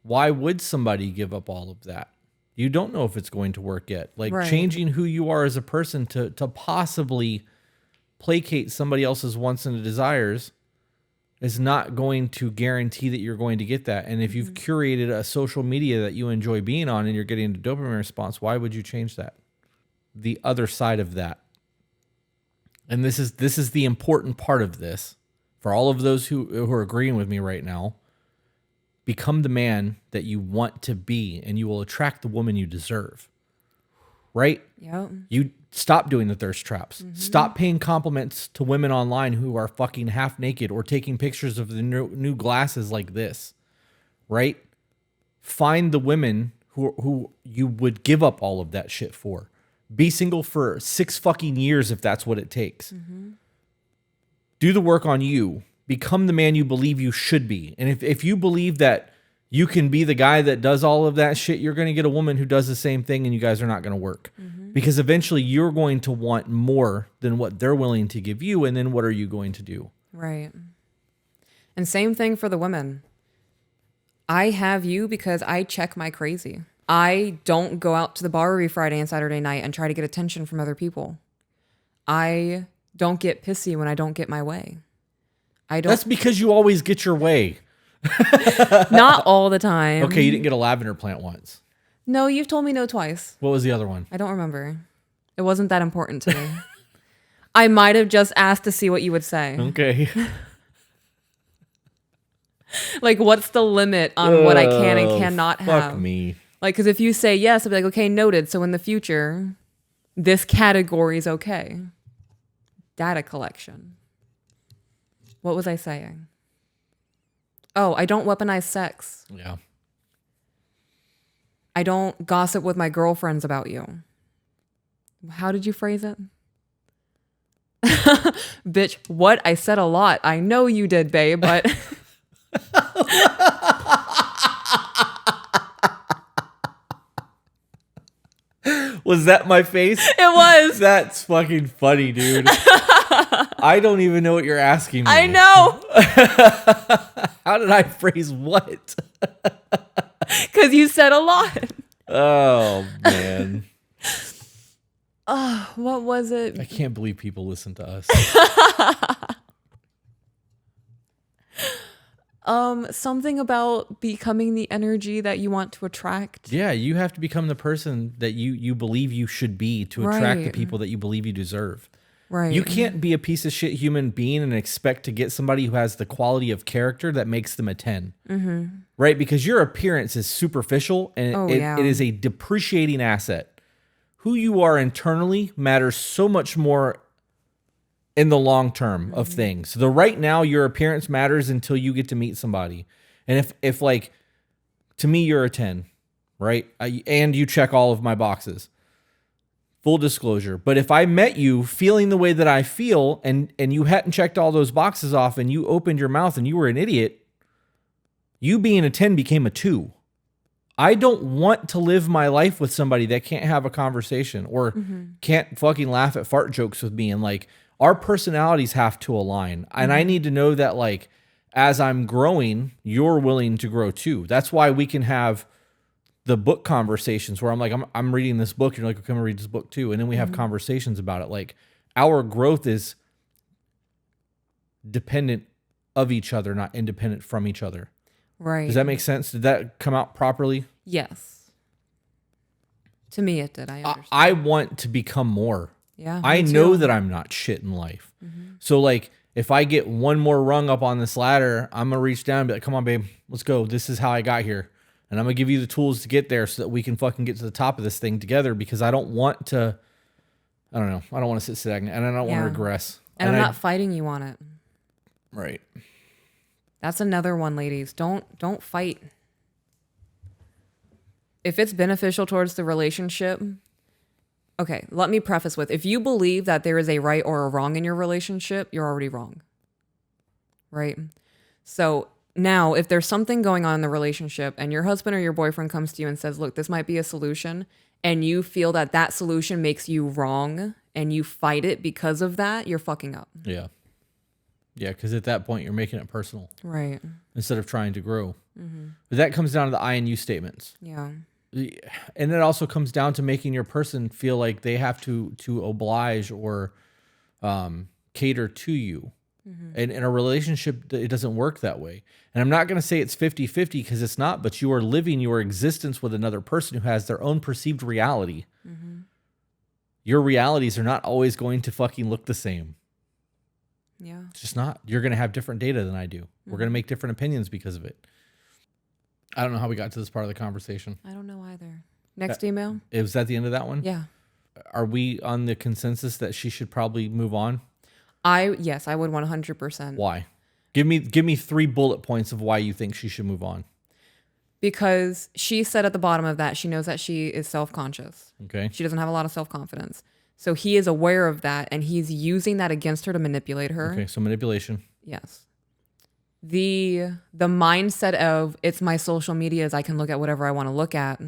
why would somebody give up all of that? You don't know if it's going to work yet. Like, right. Changing who you are as a person to possibly placate somebody else's wants and desires is not going to guarantee that you're going to get that. And if you've curated a social media that you enjoy being on and you're getting a dopamine response, why would you change that? The other side of that And this is the important part of this. For all of those who are agreeing with me right now, become the man that you want to be, and you will attract the woman you deserve. Right? Yep. You stop doing the thirst traps. Mm-hmm. Stop paying compliments to women online who are fucking half naked or taking pictures of the new glasses like this. Right? Find the women who you would give up all of that shit for. Be single for 6 fucking years if that's what it takes. Mm-hmm. Do the work on you. Become the man you believe you should be. And if you believe that you can be the guy that does all of that shit, you're going to get a woman who does the same thing, and you guys are not going to work. Mm-hmm. Because eventually you're going to want more than what they're willing to give you, and then what are you going to do? Right. And same thing for the women. I have you because I check my crazy. I don't go out to the bar every Friday and Saturday night and try to get attention from other people. I don't get pissy when I don't get my way. That's because you always get your way. Not all the time. Okay, you didn't get a lavender plant once. No, you've told me no twice. What was the other one? I don't remember. It wasn't that important to me. I might have just asked to see what you would say. Okay. Like, what's the limit on what I can and cannot have? Fuck me. Like, because if you say yes, I'll be like, okay, noted. So in the future, this category is okay. Data collection. What was I saying? Oh, I don't weaponize sex. Yeah. I don't gossip with my girlfriends about you. How did you phrase it? Bitch, what? I said a lot. I know you did, babe, but... Was that my face? It was. That's fucking funny, dude. I don't even know what you're asking me. I know. How did I phrase what? Because you said a lot. Oh, man. What was it? I can't believe people listen to us. Something about becoming the energy that you want to attract. Yeah, you have to become the person that you believe you should be to attract the people that you believe you deserve. Right. You can't be a piece of shit human being and expect to get somebody who has the quality of character that makes them a 10. Mm-hmm. Right? Because your appearance is superficial, and it is a depreciating asset. Who you are internally matters so much more in the long term of things. So right now, your appearance matters until you get to meet somebody. And if like, to me, you're a 10, right? And you check all of my boxes. Full disclosure. But if I met you feeling the way that I feel, and you hadn't checked all those boxes off, and you opened your mouth and you were an idiot, you being a 10 became a 2. I don't want to live my life with somebody that can't have a conversation or can't fucking laugh at fart jokes with me. And like, our personalities have to align. And I need to know that, like, as I'm growing, you're willing to grow too. That's why we can have the book conversations where I'm like, I'm reading this book. You're like, okay, I'm gonna read this book too. And then we have conversations about it. Like, our growth is dependent of each other, not independent from each other. Right. Does that make sense? Did that come out properly? Yes. To me, it did. I understand. I want to become more. Yeah. I know that I'm not shit in life. Mm-hmm. So like, if I get one more rung up on this ladder, I'm going to reach down and be like, come on, babe, let's go. This is how I got here. And I'm going to give you the tools to get there so that we can fucking get to the top of this thing together, because I don't want to, I don't know. I don't want to sit stagnant, and I don't want to regress. And I'm not fighting you on it. Right. That's another one, ladies. Don't fight. If it's beneficial towards the relationship, okay, let me preface with, if you believe that there is a right or a wrong in your relationship, you're already wrong. Right? So now, if there's something going on in the relationship and your husband or your boyfriend comes to you and says, look, this might be a solution, and you feel that that solution makes you wrong and you fight it because of that, you're fucking up. Yeah. Yeah, because at that point, you're making it personal. Right. Instead of trying to grow. Mm-hmm. But that comes down to the I and you statements. Yeah. And it also comes down to making your person feel like they have to oblige or cater to you. Mm-hmm. And in a relationship, it doesn't work that way. And I'm not going to say it's 50-50, because it's not, but you are living your existence with another person who has their own perceived reality. Mm-hmm. your realities are not always going to fucking look the same. Yeah. It's just not. You're going to have different data than I do. We're going to make different opinions because of it. I don't know how we got to this part of the conversation. I don't know either. Next email? Was that the end of that one? Yeah. Are we on the consensus that she should probably move on? Yes, I would 100%. Why? Give me 3 bullet points of why you think she should move on. Because she said at the bottom of that, she knows that she is self-conscious. Okay. She doesn't have a lot of self-confidence. So he is aware of that, and he's using that against her to manipulate her. Okay, so manipulation. Yes. The mindset of it's my social medias, I can look at whatever I want to look at.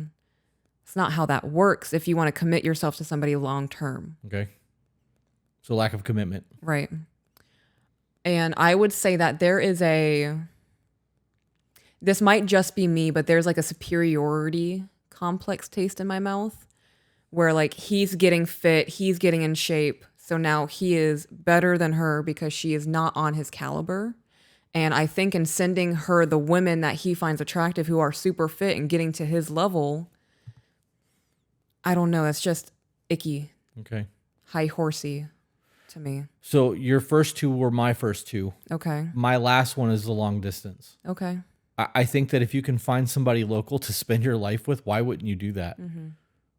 It's not how that works if you want to commit yourself to somebody long term. Okay. So lack of commitment. Right. And I would say that this might just be me, but there's like a superiority complex taste in my mouth where like he's getting fit, he's getting in shape. So now he is better than her because she is not on his caliber. And I think in sending her the women that he finds attractive who are super fit and getting to his level, I don't know. It's just icky. Okay. High horsey to me. So your first 2 were my first 2. Okay. My last one is the long distance. Okay. I think that if you can find somebody local to spend your life with, why wouldn't you do that? Mm-hmm.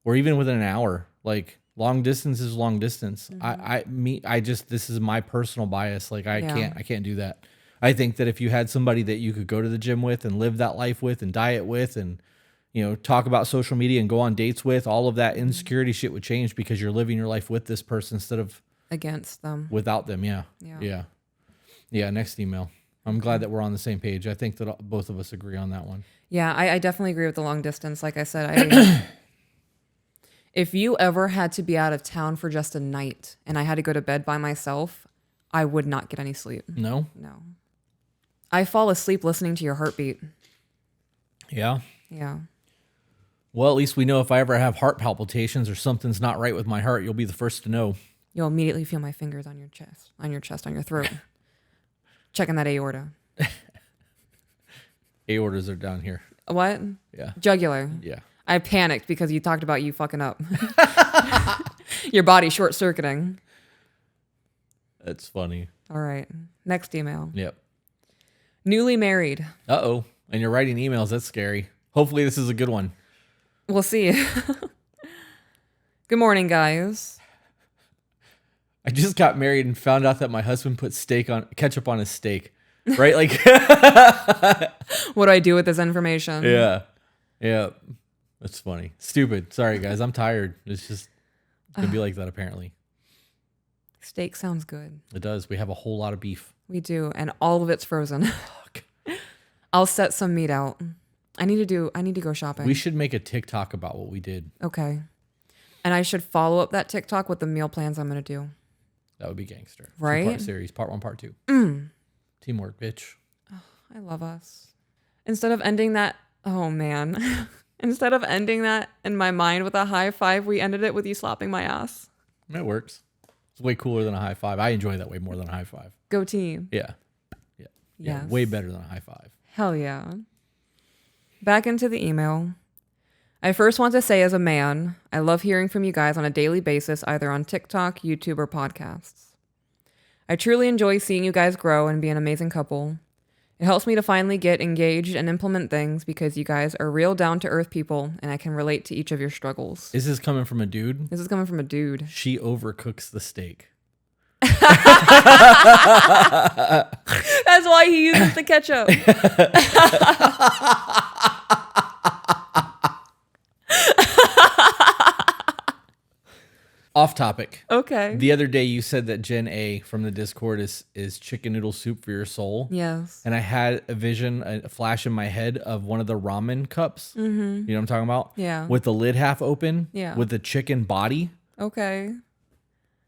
Or even within an hour. Like long distance is long distance. Mm-hmm. This is my personal bias. Like I can't do that. I think that if you had somebody that you could go to the gym with and live that life with and diet with and, talk about social media and go on dates with, all of that insecurity shit would change because you're living your life with this person instead of against them. Without them. Yeah. Next email. I'm glad that we're on the same page. I think that both of us agree on that one. Yeah, I definitely agree with the long distance. Like I said, if you ever had to be out of town for just a night and I had to go to bed by myself, I would not get any sleep. No? No. I fall asleep listening to your heartbeat. Yeah? Yeah. Well, at least we know if I ever have heart palpitations or something's not right with my heart, you'll be the first to know. You'll immediately feel my fingers on your chest, on your throat. Checking that aorta. Aortas are down here. What? Yeah. Jugular. Yeah. I panicked because you talked about you fucking up. Your body short-circuiting. That's funny. All right. Next email. Yep. Newly married. Uh-oh. And you're writing emails. That's scary. Hopefully this is a good one. We'll see. Good morning, guys. I just got married and found out that my husband put ketchup on his steak. Right? Like what do I do with this information? Yeah. Yeah. That's funny. Stupid. Sorry, guys. I'm tired. It's gonna be like that apparently. Steak sounds good. It does. We have a whole lot of beef. We do, and all of it's frozen. Fuck. I'll set some meat out. I need to go shopping. We should make a TikTok about what we did. Okay. And I should follow up that TikTok with the meal plans I'm going to do. That would be gangster. Right? 2-part series, part 1, part 2. Teamwork, bitch. Oh, I love us. Instead of ending that, oh man. Instead of ending that in my mind with a high five, we ended it with you slapping my ass. It works. It's way cooler than a high five. I enjoy that way more than a high five. Go team. Yeah. Yes. Way better than a high five. Hell yeah. Back into the email. I first want to say as a man, I love hearing from you guys on a daily basis, either on TikTok, YouTube, or podcasts. I truly enjoy seeing you guys grow and be an amazing couple. It helps me to finally get engaged and implement things because you guys are real down-to-earth people and I can relate to each of your struggles. Is this coming from a dude? This is coming from a dude. She overcooks the steak. That's why he uses the ketchup. Off topic. Okay. The other day you said that Jen A from the Discord is chicken noodle soup for your soul. Yes. And I had a flash in my head of one of the ramen cups. Mm-hmm. You know what I'm talking about? Yeah. With the lid half open. Yeah. With the chicken body. Okay.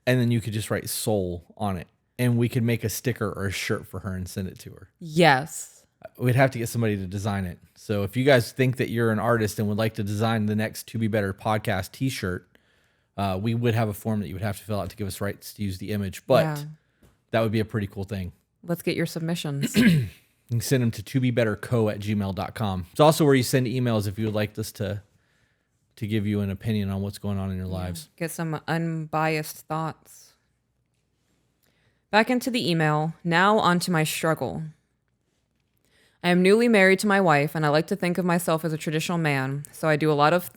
And then you could just write soul on it. And we could make a sticker or a shirt for her and send it to her. Yes. We'd have to get somebody to design it. So if you guys think that you're an artist and would like to design the next To Be Better podcast t-shirt, we would have a form that you would have to fill out to give us rights to use the image. But that would be a pretty cool thing. Let's get your submissions. You can send them to tobebetterco@gmail.com. It's also where you send emails if you would like us to to give you an opinion on what's going on in your lives. Get some unbiased thoughts. Back into the email. Now onto my struggle. I am newly married to my wife, and I like to think of myself as a traditional man, so I do a lot of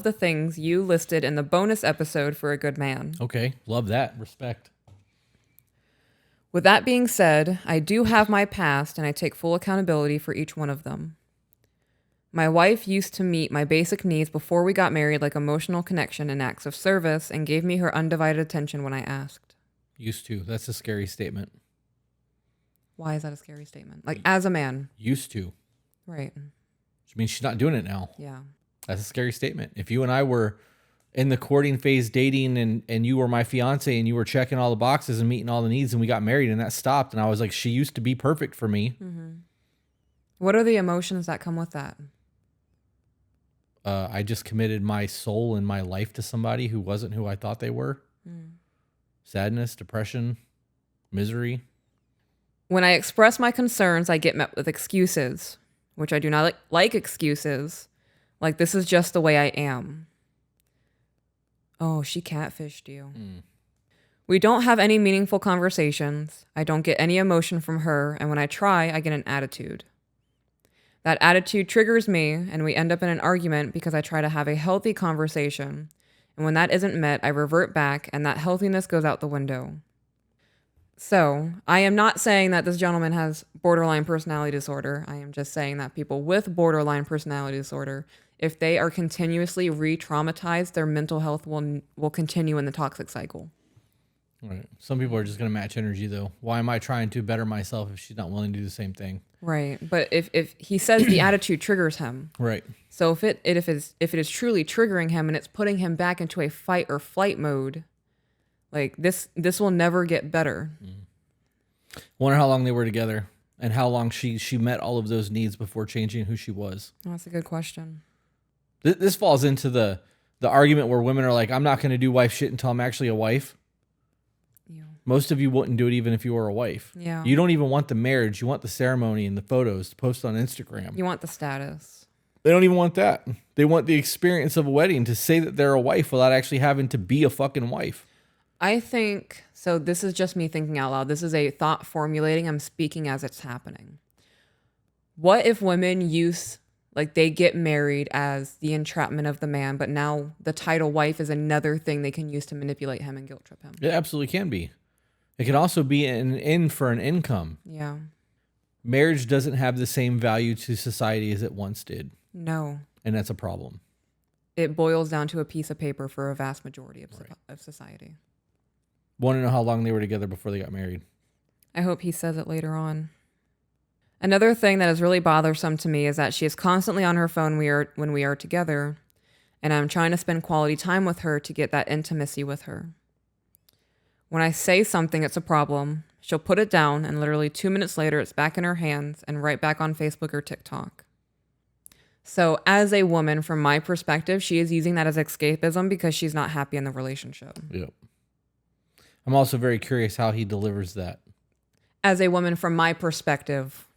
the things you listed in the bonus episode for a good man. Okay, love that. Respect. With that being said, I do have my past, and I take full accountability for each one of them. My wife used to meet my basic needs before we got married, like emotional connection and acts of service, and gave me her undivided attention when I asked. Used to. That's a scary statement. Why is that a scary statement? Like, as a man. Used to. Right. Which means she's not doing it now. Yeah. That's a scary statement. If you and I were in the courting phase dating and you were my fiance and you were checking all the boxes and meeting all the needs and we got married and that stopped and I was like, she used to be perfect for me. Mm-hmm. What are the emotions that come with that? I just committed my soul and my life to somebody who wasn't who I thought they were. Sadness, depression, misery. When I express my concerns, I get met with excuses, which I do not like excuses. Like, this is just the way I am. Oh, she catfished you. We don't have any meaningful conversations. I don't get any emotion from her, and when I try, I get an attitude. That attitude triggers me, and we end up in an argument because I try to have a healthy conversation. And when that isn't met, I revert back, and that healthiness goes out the window. So, I am not saying that this gentleman has borderline personality disorder. I am just saying that people with borderline personality disorder, if they are continuously re-traumatized, their mental health will continue in the toxic cycle. Right. Some people are just going to match energy, though. Why am I trying to better myself if she's not willing to do the same thing? Right. But if he says the attitude triggers him. Right. So if it is truly triggering him and it's putting him back into a fight or flight mode, like this will never get better. Wonder how long they were together and how long she met all of those needs before changing who she was. Oh, that's a good question. This falls into the argument where women are like, I'm not going to do wife shit until I'm actually a wife. Yeah. Most of you wouldn't do it even if you were a wife. Yeah. You don't even want the marriage. You want the ceremony and the photos to post on Instagram. You want the status. They don't even want that. They want the experience of a wedding to say that they're a wife without actually having to be a fucking wife. I think, so this is just me thinking out loud. This is a thought formulating. I'm speaking as it's happening. What if women they get married as the entrapment of the man, but now the title wife is another thing they can use to manipulate him and guilt trip him? It absolutely can be. It can also be an in for an income. Yeah. Marriage doesn't have the same value to society as it once did. No. And that's a problem. It boils down to a piece of paper for a vast majority of society. Want to know how long they were together before they got married? I hope he says it later on. Another thing that is really bothersome to me is that she is constantly on her phone when we are together, and I'm trying to spend quality time with her to get that intimacy with her. When I say something, it's a problem. She'll put it down, and literally 2 minutes later, it's back in her hands and right back on Facebook or TikTok. So as a woman, from my perspective, she is using that as escapism because she's not happy in the relationship. Yep. I'm also very curious how he delivers that. As a woman, from my perspective,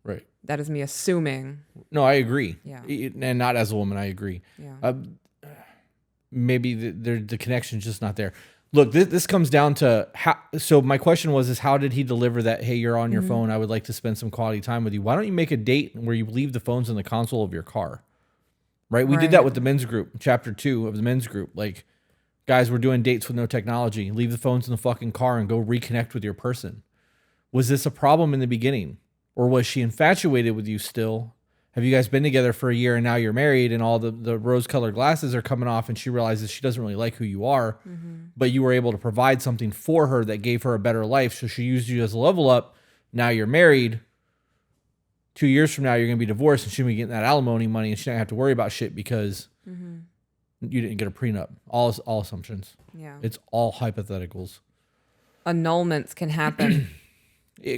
right? That is me assuming. No, I agree. Yeah. And not as a woman, I agree. Yeah. Maybe the connection's just not there. Look, this comes down to how. So my question is how did he deliver that? Hey, you're on your phone. I would like to spend some quality time with you. Why don't you make a date where you leave the phones in the console of your car? Right. We did that with the men's group, chapter 2 of the men's group. Like, guys, we're doing dates with no technology. Leave the phones in the fucking car and go reconnect with your person. Was this a problem in the beginning? Or was she infatuated with you still? Have you guys been together for a year and now you're married and all the rose-colored glasses are coming off and she realizes she doesn't really like who you are, but you were able to provide something for her that gave her a better life, so she used you as a level up. Now you're married. 2 years from now, you're going to be divorced and she'll be getting that alimony money and she don't have to worry about shit because you didn't get a prenup. All assumptions. Yeah. It's all hypotheticals. Annulments can happen.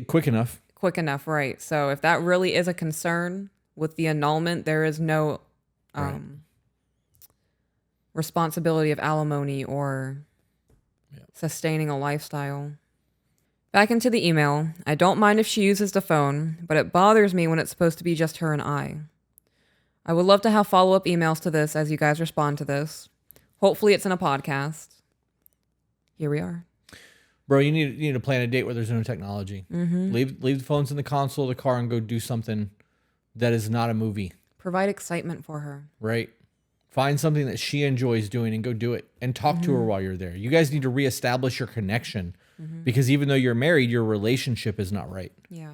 Quick enough. Quick enough, right. So if that really is a concern with the annulment, there is no responsibility of alimony or sustaining a lifestyle. Back into the email. I don't mind if she uses the phone, but it bothers me when it's supposed to be just her and I. I would love to have follow-up emails to this as you guys respond to this. Hopefully it's in a podcast. Here we are. Bro, you need to plan a date where there's no technology. Leave the phones in the console of the car and go do something that is not a movie. Provide excitement for her. Right. Find something that she enjoys doing and go do it. And talk to her while you're there. You guys need to reestablish your connection. Because even though you're married, your relationship is not right. Yeah.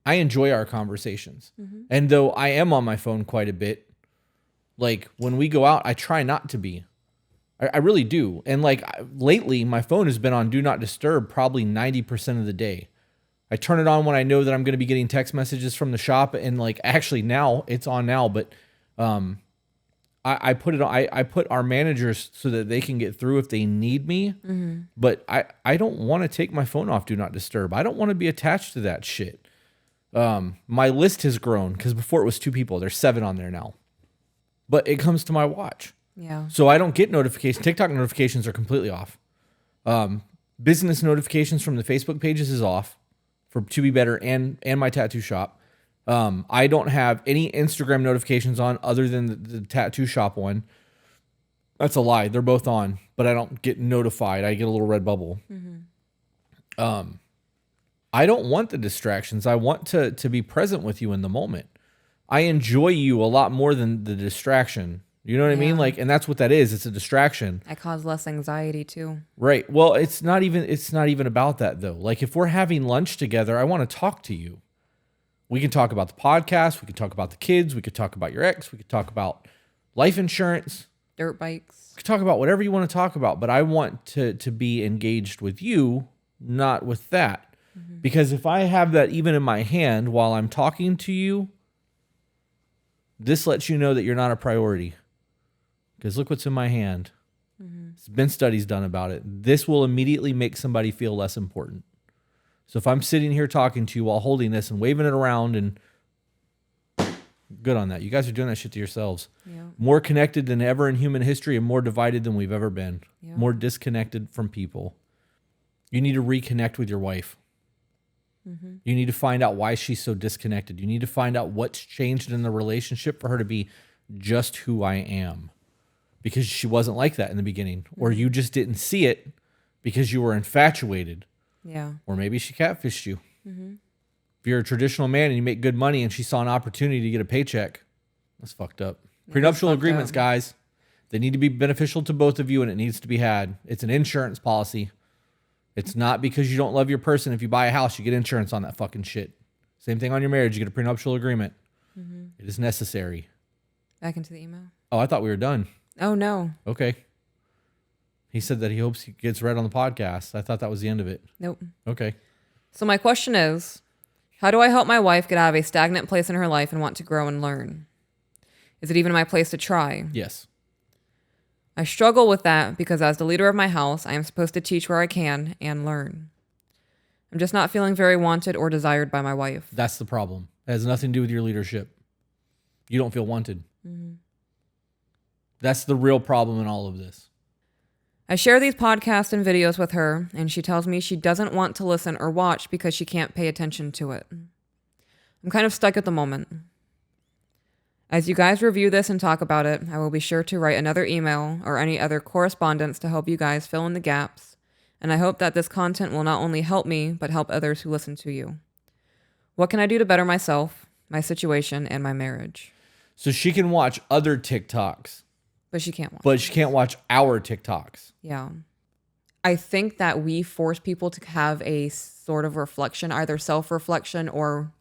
I enjoy our conversations. And though I am on my phone quite a bit, like when we go out, I try not to be. I really do. And like lately, my phone has been on Do Not Disturb probably 90% of the day. I turn it on when I know that I'm going to be getting text messages from the shop. And like actually now, it's on now. But I put it on. I put our managers so that they can get through if they need me. But I don't want to take my phone off Do Not Disturb. I don't want to be attached to that shit. My list has grown because before it was 2 people. There's 7 on there now. But it comes to my watch. Yeah. So I don't get notifications. TikTok notifications are completely off. Business notifications from the Facebook pages is off for To Be Better and my tattoo shop. I don't have any Instagram notifications on other than the tattoo shop one. That's a lie. They're both on, but I don't get notified. I get a little red bubble. I don't want the distractions. I want to be present with you in the moment. I enjoy you a lot more than the distraction. You know what I mean? Like, and that's what that is. It's a distraction. I cause less anxiety too. Right. Well, it's not even about that though. Like if we're having lunch together, I want to talk to you. We can talk about the podcast. We can talk about the kids. We could talk about your ex. We could talk about life insurance. Dirt bikes. We could talk about whatever you want to talk about, but I want to be engaged with you, not with that. Because if I have that even in my hand while I'm talking to you, this lets you know that you're not a priority. Because look what's in my hand. There's been studies done about it. This will immediately make somebody feel less important. So if I'm sitting here talking to you while holding this and waving it around, and good on that. You guys are doing that shit to yourselves. Yeah. More connected than ever in human history and more divided than we've ever been. Yeah. More disconnected from people. You need to reconnect with your wife. You need to find out why she's so disconnected. You need to find out what's changed in the relationship for her to be just who I am. Because she wasn't like that in the beginning. Or you just didn't see it because you were infatuated. Yeah. Or maybe she catfished you. If you're a traditional man and you make good money and she saw an opportunity to get a paycheck, that's fucked up. Prenuptial agreements, guys, they need to be beneficial to both of you and it needs to be had. It's an insurance policy. It's not because you don't love your person. If you buy a house, you get insurance on that fucking shit. Same thing on your marriage. You get a prenuptial agreement. It is necessary. Back into the email. Oh, I thought we were done. Oh, no. Okay. He said that he hopes he gets read on the podcast. I thought that was the end of it. Nope. Okay. So my question is, how do I help my wife get out of a stagnant place in her life and want to grow and learn? Is it even my place to try? Yes. I struggle with that because as the leader of my house, I am supposed to teach where I can and learn. I'm just not feeling very wanted or desired by my wife. That's the problem. It has nothing to do with your leadership. You don't feel wanted. That's the real problem in all of this. I share these podcasts and videos with her, and she tells me she doesn't want to listen or watch because she can't pay attention to it. I'm kind of stuck at the moment. As you guys review this and talk about it, I will be sure to write another email or any other correspondence to help you guys fill in the gaps, and I hope that this content will not only help me, but help others who listen to you. What can I do to better myself, my situation, and my marriage? So she can watch other TikToks. But she can't watch. But she can't watch our TikToks. Yeah. I think that we force people to have a sort of reflection, either self-reflection or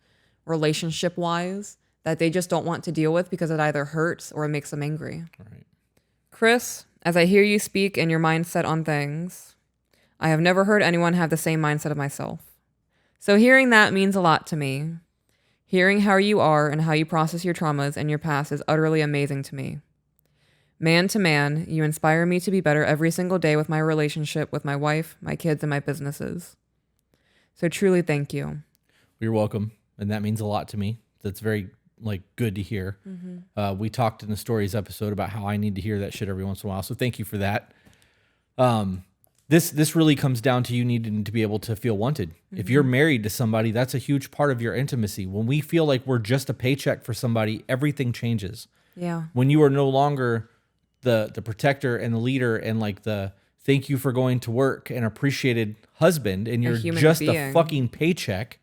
relationship-wise, that they just don't want to deal with because it either hurts or it makes them angry. Right. Chris, as I hear you speak and your mindset on things, I have never heard anyone have the same mindset of myself. So hearing that means a lot to me. Hearing how you are and how you process your traumas and your past is utterly amazing to me. Man to man, you inspire me to be better every single day with my relationship with my wife, my kids, and my businesses. So truly thank you. You're welcome. And that means a lot to me. That's very good to hear. We talked in the stories episode about how I need to hear that shit every once in a while. So thank you for that. This really comes down to you needing to be able to feel wanted. Mm-hmm. If you're married to somebody, that's a huge part of your intimacy. When we feel like we're just a paycheck for somebody, everything changes. Yeah. When you are no longer the protector and the leader and like the thank you for going to work and appreciated husband, and you're just a fucking paycheck,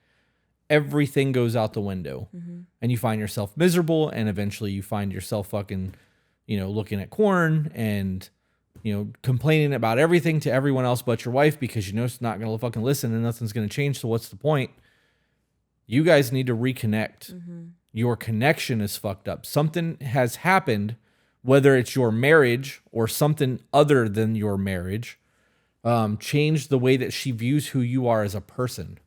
everything goes out the window. Mm-hmm. And you find yourself miserable, and eventually you find yourself fucking, looking at corn and complaining about everything to everyone else but your wife because it's not going to fucking listen and nothing's going to change. So what's the point? You guys need to reconnect. Mm-hmm. Your connection is fucked up. Something has happened, whether it's your marriage or something other than your marriage, change the way that she views who you are as a person.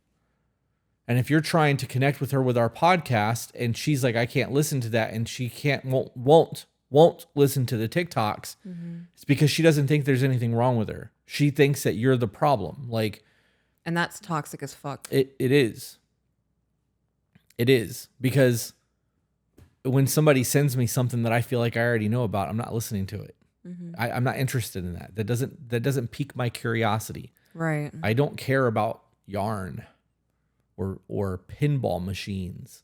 And if you're trying to connect with her with our podcast and she's like, I can't listen to that, and she won't listen to the TikToks, mm-hmm. it's because she doesn't think there's anything wrong with her. She thinks that you're the problem. And that's toxic as fuck. It is. It is, because when somebody sends me something that I feel like I already know about, I'm not listening to it. Mm-hmm. I'm not interested in that. That doesn't pique my curiosity. Right. I don't care about yarn or pinball machines.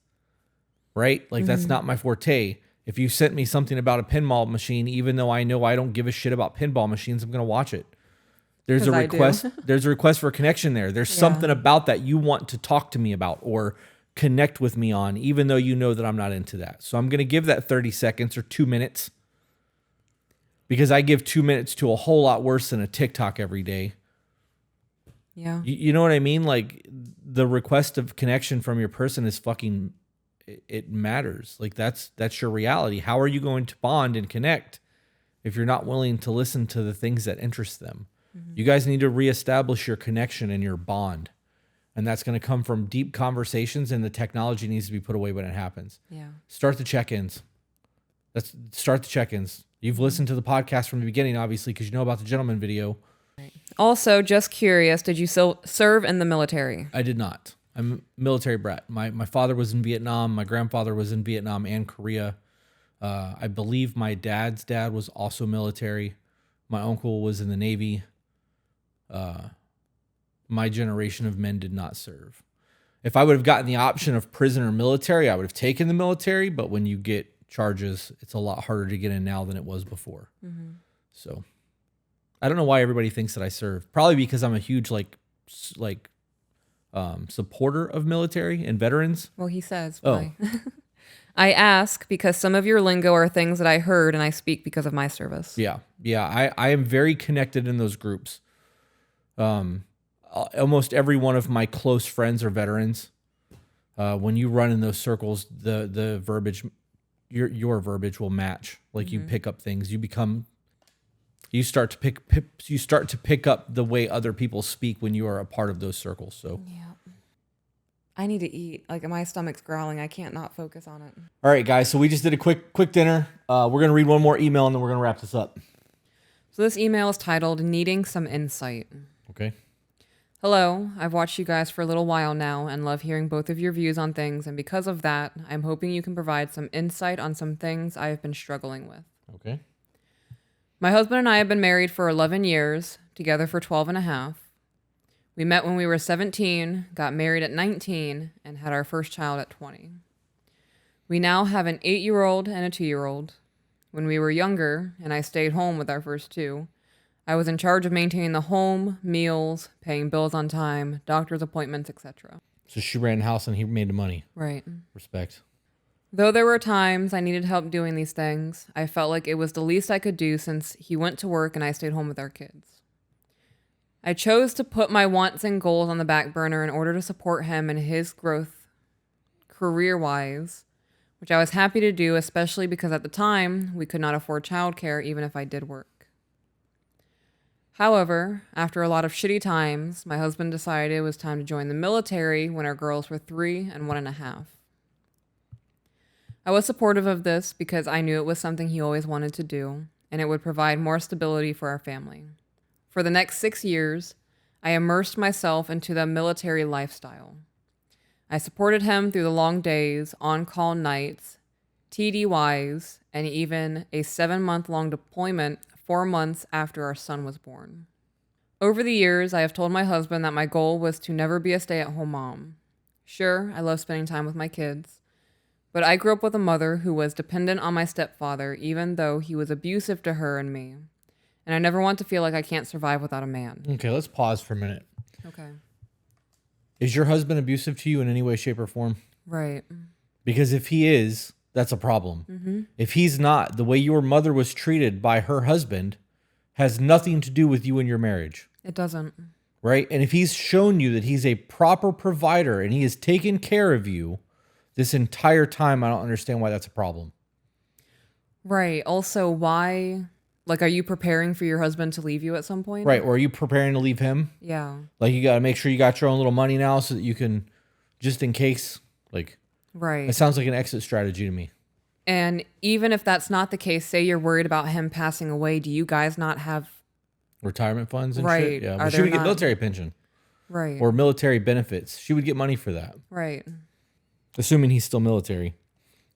Right? Like, mm-hmm. that's not my forte. If you sent me something about a pinball machine, even though I know I don't give a shit about pinball machines, I'm going to watch it. There's a request. There's a request for a connection there. There's something about that you want to talk to me about or connect with me on, even though you know that I'm not into that. So I'm going to give that 30 seconds or 2 minutes, because I give 2 minutes to a whole lot worse than a TikTok every day. Yeah. You know what I mean? Like, the request of connection from your person is fucking... It matters. Like, that's your reality. How are you going to bond and connect if you're not willing to listen to the things that interest them? Mm-hmm. You guys need to reestablish your connection and your bond. And that's going to come from deep conversations, and the technology needs to be put away when it happens. Yeah. Start the check-ins. Start the check-ins. You've listened to the podcast from the beginning, obviously, because you know about the gentleman video. Right. Also, just curious, did you still serve in the military? I did not. I'm a military brat. My father was in Vietnam. My grandfather was in Vietnam and Korea. I believe my dad's dad was also military. My uncle was in the Navy. My generation of men did not serve. If I would have gotten the option of prison or military, I would have taken the military. But when you get charges, it's a lot harder to get in now than it was before. Mm-hmm. So I don't know why everybody thinks that I serve. Probably because I'm a huge supporter of military and veterans. Well, he says why. Oh. I ask because some of your lingo are things that I heard, and I speak because of my service. Yeah. I am very connected in those groups. Almost every one of my close friends are veterans. When you run in those circles, the verbiage, your verbiage will match. Like, mm-hmm. you pick up things. You start to pick up the way other people speak when you are a part of those circles. So yeah. I need to eat. Like, my stomach's growling. I can't not focus on it. All right, guys. So we just did a quick dinner. We're going to read one more email, and then we're going to wrap this up. So this email is titled Needing Some Insight. Okay. Hello. I've watched you guys for a little while now and love hearing both of your views on things. And because of that, I'm hoping you can provide some insight on some things I have been struggling with. Okay. My husband and I have been married for 11 years, together for 12 and a half. We met when we were 17, got married at 19, and had our first child at 20. We now have an 8-year-old and a 2-year-old. When we were younger, and I stayed home with our first two, I was in charge of maintaining the home, meals, paying bills on time, doctor's appointments, etc. So she ran the house and he made the money. Right. Respect. Though there were times I needed help doing these things, I felt like it was the least I could do since he went to work and I stayed home with our kids. I chose to put my wants and goals on the back burner in order to support him in his growth career-wise, which I was happy to do, especially because at the time, we could not afford childcare even if I did work. However, after a lot of shitty times, my husband decided it was time to join the military when our girls were 3 and 1.5. I was supportive of this because I knew it was something he always wanted to do, and it would provide more stability for our family. For the next 6 years, I immersed myself into the military lifestyle. I supported him through the long days, on-call nights, TDYs, and even a 7-month-long deployment 4 months after our son was born. Over the years, I have told my husband that my goal was to never be a stay-at-home mom. Sure, I love spending time with my kids, but I grew up with a mother who was dependent on my stepfather, even though he was abusive to her and me. And I never want to feel like I can't survive without a man. Okay, let's pause for a minute. Okay. Is your husband abusive to you in any way, shape, or form? Right. Because if he is, that's a problem. Mm-hmm. If he's not, the way your mother was treated by her husband has nothing to do with you and your marriage. It doesn't. Right? And if he's shown you that he's a proper provider and he has taken care of you this entire time, I don't understand why that's a problem. Right. Also, why... Like, are you preparing for your husband to leave you at some point? Right. Or are you preparing to leave him? Yeah. Like, you got to make sure you got your own little money now so that you can, just in case, like... Right. It sounds like an exit strategy to me. And even if that's not the case, say you're worried about him passing away, do you guys not have... Retirement funds and right. shit? Yeah. Well, she would get military pension. Right. Or military benefits. She would get money for that. Right. Assuming he's still military.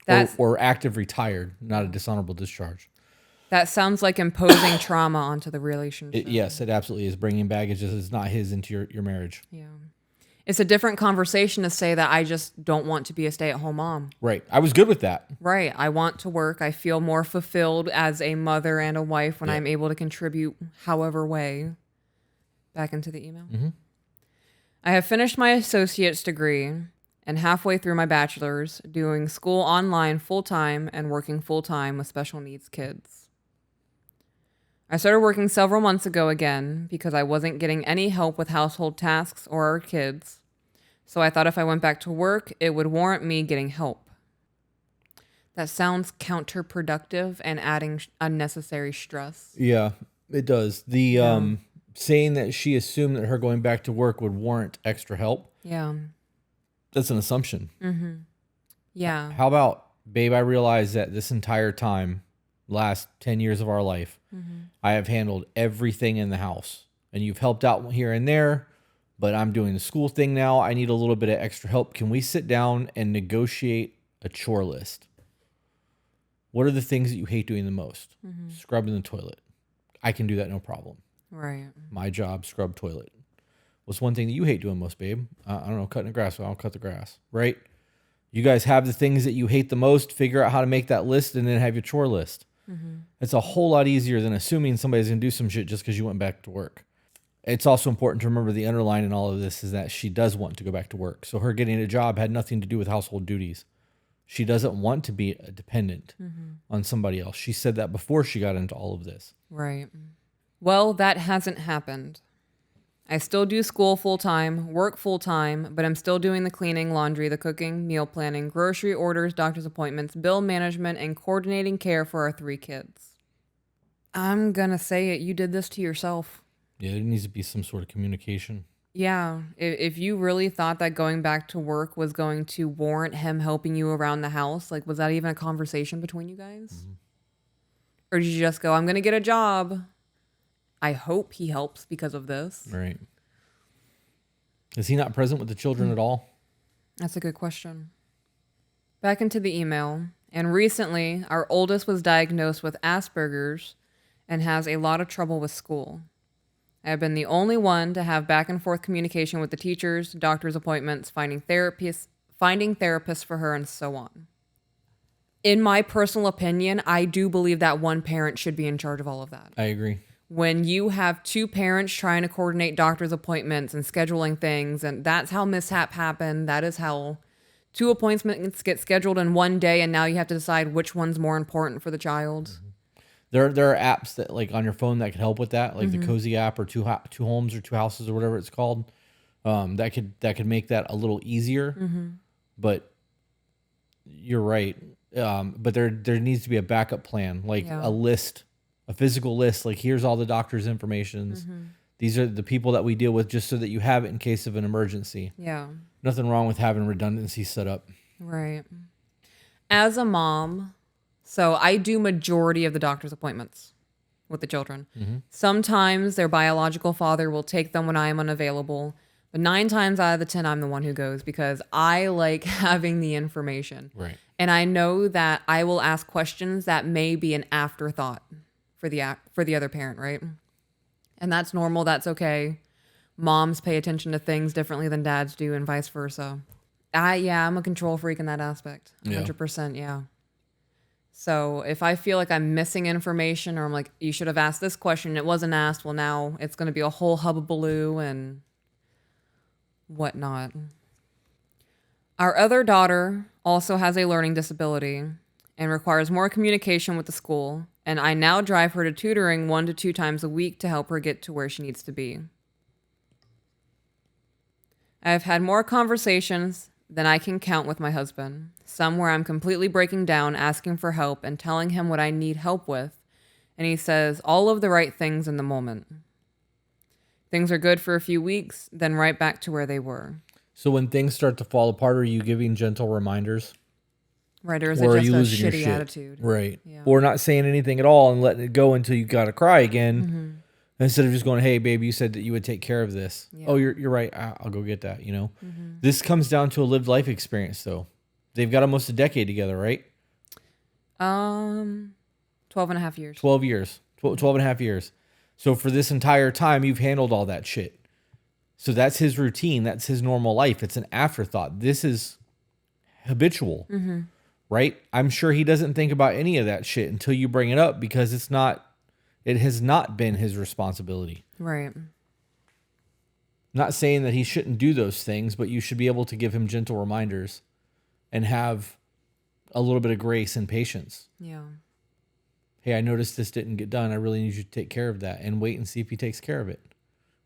That's, or active retired, not a dishonorable discharge. That sounds like imposing trauma onto the relationship. Yes, it absolutely is. Bringing baggage that is not his into your marriage. Yeah. It's a different conversation to say that I just don't want to be a stay-at-home mom. Right. I was good with that. Right. I want to work. I feel more fulfilled as a mother and a wife when I'm able to contribute however way. Back into the email. Mm-hmm. I have finished my associate's degree and halfway through my bachelor's, doing school online full-time and working full-time with special needs kids. I started working several months ago again because I wasn't getting any help with household tasks or our kids. So I thought if I went back to work, it would warrant me getting help. That sounds counterproductive and adding unnecessary stress. Yeah, it does. The saying that she assumed that her going back to work would warrant extra help. Yeah. That's an assumption. Mm-hmm. Yeah. How about, babe, I realize that this entire time, last 10 years of our life, I have handled everything in the house. And you've helped out here and there, but I'm doing the school thing now. I need a little bit of extra help. Can we sit down and negotiate a chore list? What are the things that you hate doing the most? Scrubbing the toilet. I can do that, no problem. Right. My job, scrub toilet. What's one thing that you hate doing most, babe? I don't know, cutting the grass. So I'll cut the grass, right? You guys have the things that you hate the most. Figure out how to make that list and then have your chore list. It's a whole lot easier than assuming somebody's going to do some shit just because you went back to work. It's also important to remember the underline in all of this is that she does want to go back to work. So her getting a job had nothing to do with household duties. She doesn't want to be a dependent on somebody else. She said that before she got into all of this. Right. Well, that hasn't happened. I still do school full-time, work full-time, but I'm still doing the cleaning, laundry, the cooking, meal planning, grocery orders, doctor's appointments, bill management, and coordinating care for our 3 kids. I'm gonna say it. You did this to yourself. Yeah, there needs to be some sort of communication. Yeah. If you really thought that going back to work was going to warrant him helping you around the house, like, was that even a conversation between you guys? Or did you just go, I'm gonna get a job? I hope he helps because of this. Right. Is he not present with the children at all? That's a good question. Back into the email. And recently, our oldest was diagnosed with Asperger's and has a lot of trouble with school. I have been the only one to have back and forth communication with the teachers, doctor's appointments, finding therapists for her, and so on. In my personal opinion, I do believe that one parent should be in charge of all of that. I agree. When you have 2 parents trying to coordinate doctor's appointments and scheduling things, and that's how mishap happened. That is how 2 appointments get scheduled in one day, and now you have to decide which one's more important for the child. There are apps that, like, on your phone that could help with that, like the Cozy app or two homes or 2 houses or whatever it's called. That could make that a little easier. But you're right. But there needs to be a backup plan, like a list. A physical list, like here's all the doctor's informations. These are the people that we deal with just so that you have it in case of an emergency. Yeah. Nothing wrong with having redundancy set up. Right. As a mom, so I do majority of the doctor's appointments with the children. Sometimes their biological father will take them when I am unavailable, but 9 times out of the 10, I'm the one who goes because I like having the information. Right. And I know that I will ask questions that may be an afterthought for the other parent, right? And that's normal. That's okay. Moms pay attention to things differently than dads do and vice versa. I'm a control freak in that aspect. 100%. Yeah. So if I feel like I'm missing information or I'm like, you should have asked this question, it wasn't asked. Well, now it's going to be a whole hubbubaloo and whatnot. Our other daughter also has a learning disability and requires more communication with the school. And I now drive her to tutoring 1 to 2 times a week to help her get to where she needs to be. I have had more conversations than I can count with my husband. Some where I'm completely breaking down, asking for help, and telling him what I need help with. And he says all of the right things in the moment. Things are good for a few weeks, then right back to where they were. So when things start to fall apart, are you giving gentle reminders? Right, or is it just a shitty attitude? Right. Yeah. Or not saying anything at all and letting it go until you got to cry again. Mm-hmm. Instead of just going, hey, babe, you said that you would take care of this. Yeah. Oh, you're right. I'll go get that, you know? Mm-hmm. This comes down to a lived life experience, though. They've got almost a decade together, right? 12 and a half years. 12 years. 12 and a half years. So for this entire time, you've handled all that shit. So that's his routine. That's his normal life. It's an afterthought. This is habitual, right? I'm sure he doesn't think about any of that shit until you bring it up because it has not been his responsibility. Right. Not saying that he shouldn't do those things, but you should be able to give him gentle reminders and have a little bit of grace and patience. Yeah. Hey, I noticed this didn't get done. I really need you to take care of that and wait and see if he takes care of it.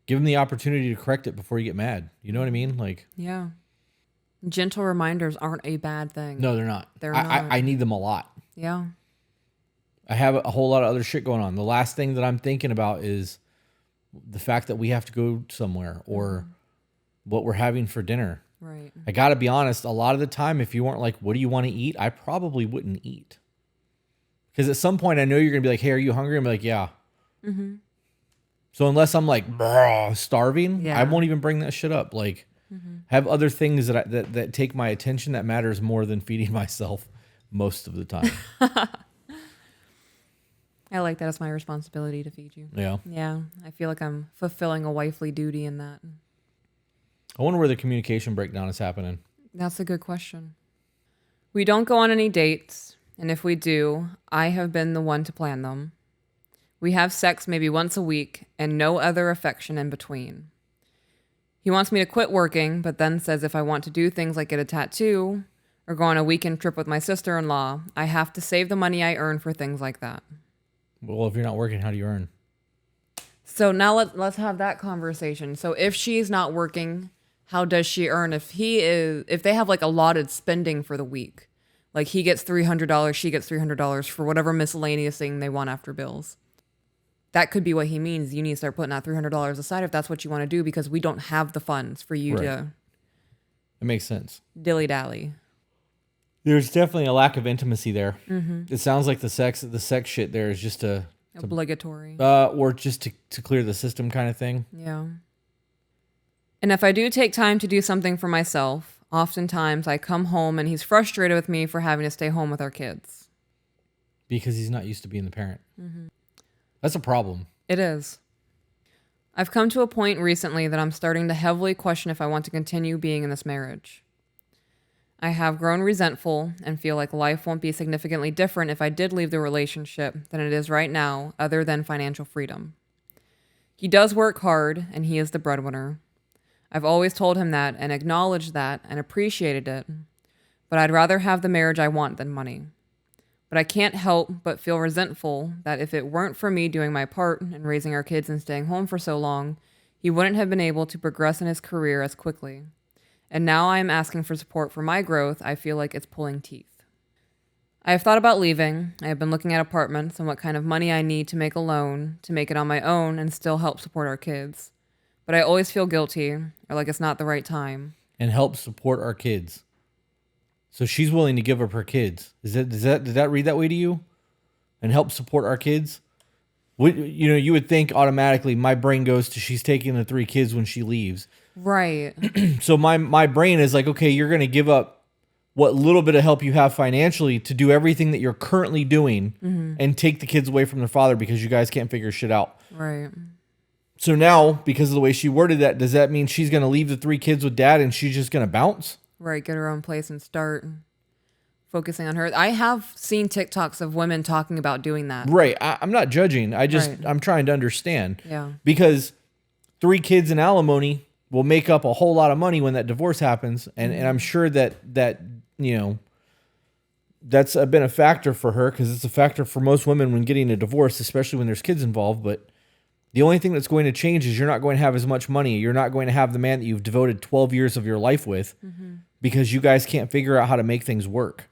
Give him the opportunity to correct it before you get mad. You know what I mean? Like, yeah. Gentle reminders aren't a bad thing. No, they're not. They're not. I need them a lot. Yeah. I have a whole lot of other shit going on. The last thing that I'm thinking about is the fact that we have to go somewhere or what we're having for dinner. Right. I got to be honest, a lot of the time, if you weren't like, what do you want to eat? I probably wouldn't eat. Because at some point, I know you're going to be like, hey, are you hungry? I'm like, yeah. Mm-hmm. So unless I'm like, starving, I won't even bring that shit up. Like, have other things that take my attention that matters more than feeding myself most of the time. I like that. It's my responsibility to feed you. Yeah. Yeah. I feel like I'm fulfilling a wifely duty in that. I wonder where the communication breakdown is happening. That's a good question. We don't go on any dates. And if we do, I have been the one to plan them. We have sex maybe once a week and no other affection in between. He wants me to quit working, but then says if I want to do things like get a tattoo or go on a weekend trip with my sister-in-law, I have to save the money I earn for things like that. Well, if you're not working, how do you earn? So now let's have that conversation. So if she's not working, how does she earn? If they have like allotted spending for the week, like he gets $300, she gets $300 for whatever miscellaneous thing they want after bills. That could be what he means. You need to start putting that $300 aside if that's what you want to do, because we don't have the funds for you to. It makes sense. Dilly-dally. There's definitely a lack of intimacy there. Mm-hmm. It sounds like the sex shit there is just obligatory, or just to clear the system kind of thing. Yeah. And if I do take time to do something for myself, oftentimes I come home and he's frustrated with me for having to stay home with our kids. Because he's not used to being the parent. Mm-hmm. That's a problem. It is. I've come to a point recently that I'm starting to heavily question if I want to continue being in this marriage. I have grown resentful and feel like life won't be significantly different if I did leave the relationship than it is right now, other than financial freedom. He does work hard, and he is the breadwinner. I've always told him that and acknowledged that and appreciated it, but I'd rather have the marriage I want than money. But I can't help but feel resentful that if it weren't for me doing my part and raising our kids and staying home for so long, he wouldn't have been able to progress in his career as quickly. And now I am asking for support for my growth. I feel like it's pulling teeth. I have thought about leaving. I have been looking at apartments and what kind of money I need to make a loan to make it on my own and still help support our kids. But I always feel guilty or like it's not the right time. And help support our kids. So she's willing to give up her kids. Did that read that way to you? And help support our kids? You would think automatically my brain goes to she's taking the 3 kids when she leaves. Right. So my brain is like, okay, you're going to give up what little bit of help you have financially to do everything that you're currently doing and take the kids away from their father because you guys can't figure shit out. Right. So now, because of the way she worded that, does that mean she's going to leave the 3 kids with dad and she's just going to bounce? Right, get her own place and start focusing on her. I have seen TikToks of women talking about doing that. Right. I'm not judging. I'm trying to understand. Yeah. Because 3 kids in alimony will make up a whole lot of money when that divorce happens. And I'm sure that, that's been a factor for her, because it's a factor for most women when getting a divorce, especially when there's kids involved. But the only thing that's going to change is you're not going to have as much money. You're not going to have the man that you've devoted 12 years of your life with, because you guys can't figure out how to make things work.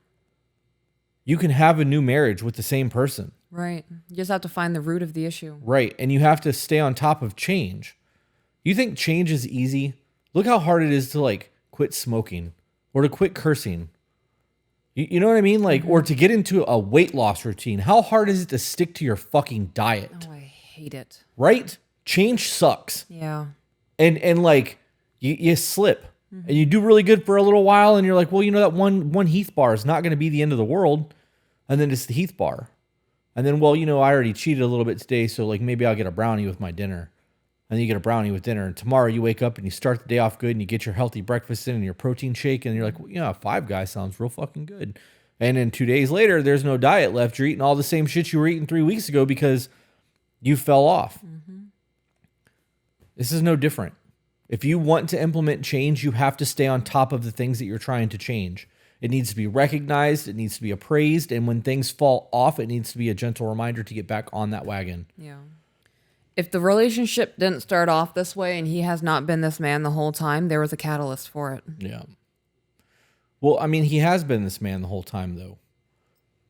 You can have a new marriage with the same person. Right. You just have to find the root of the issue. Right. And you have to stay on top of change. You think change is easy? Look how hard it is to quit smoking or to quit cursing. You know what I mean? Or to get into a weight loss routine. How hard is it to stick to your fucking diet? Oh, I hate it. Right? Change sucks. Yeah. And you slip. And you do really good for a little while, and you're like, well, that one Heath bar is not going to be the end of the world. And then it's the Heath bar. And then, well, I already cheated a little bit today, so maybe I'll get a brownie with my dinner. And then you get a brownie with dinner. And tomorrow you wake up and you start the day off good, and you get your healthy breakfast in and your protein shake, and you're like, well, Five Guys sounds real fucking good. And then 2 days later, there's no diet left. You're eating all the same shit you were eating 3 weeks ago because you fell off. This is no different. If you want to implement change, you have to stay on top of the things that you're trying to change. It needs to be recognized. It needs to be appraised. And when things fall off, it needs to be a gentle reminder to get back on that wagon. Yeah. If the relationship didn't start off this way and he has not been this man the whole time, there was a catalyst for it. Yeah. Well, he has been this man the whole time, though,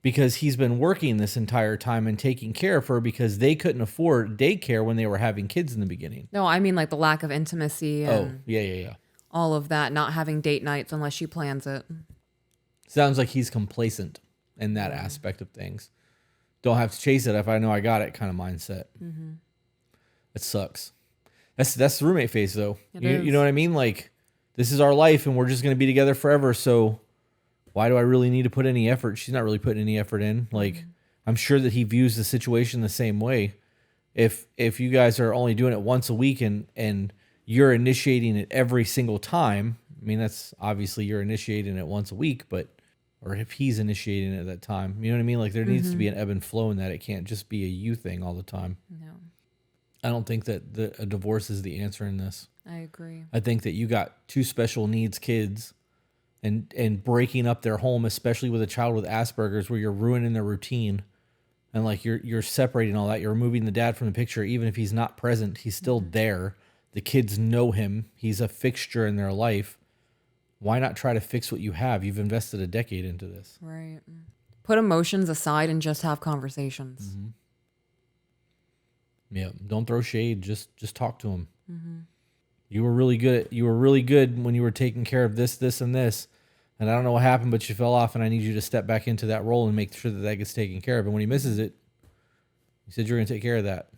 because he's been working this entire time and taking care of her, because they couldn't afford daycare when they were having kids in the beginning. No, I mean the lack of intimacy and yeah. all of that, not having date nights unless she plans it. Sounds like he's complacent in that aspect of things. Don't have to chase it if I know I got it kind of mindset. It sucks. That's the roommate phase, though. You know what I mean? This is our life and we're just going to be together forever. So why do I really need to put any effort? She's not really putting any effort in. I'm sure that he views the situation the same way. If you guys are only doing it once a week and you're initiating it every single time, that's obviously you're initiating it once a week, or if he's initiating it at that time, you know what I mean? There needs to be an ebb and flow in that. It can't just be a you thing all the time. No. I don't think that a divorce is the answer in this. I agree. I think that you got 2 special needs kids, and breaking up their home, especially with a child with Asperger's, where you're ruining their routine, and you're separating all that. You're removing the dad from the picture. Even if he's not present, he's still there. The kids know him. He's a fixture in their life. Why not try to fix what you have? You've invested a decade into this. Right. Put emotions aside and just have conversations. Yeah. Don't throw shade. Just talk to him. You were really good. You were really good when you were taking care of this, this, and this. And I don't know what happened, but you fell off, and I need you to step back into that role and make sure that gets taken care of. And when he misses it, you said you're going to take care of that.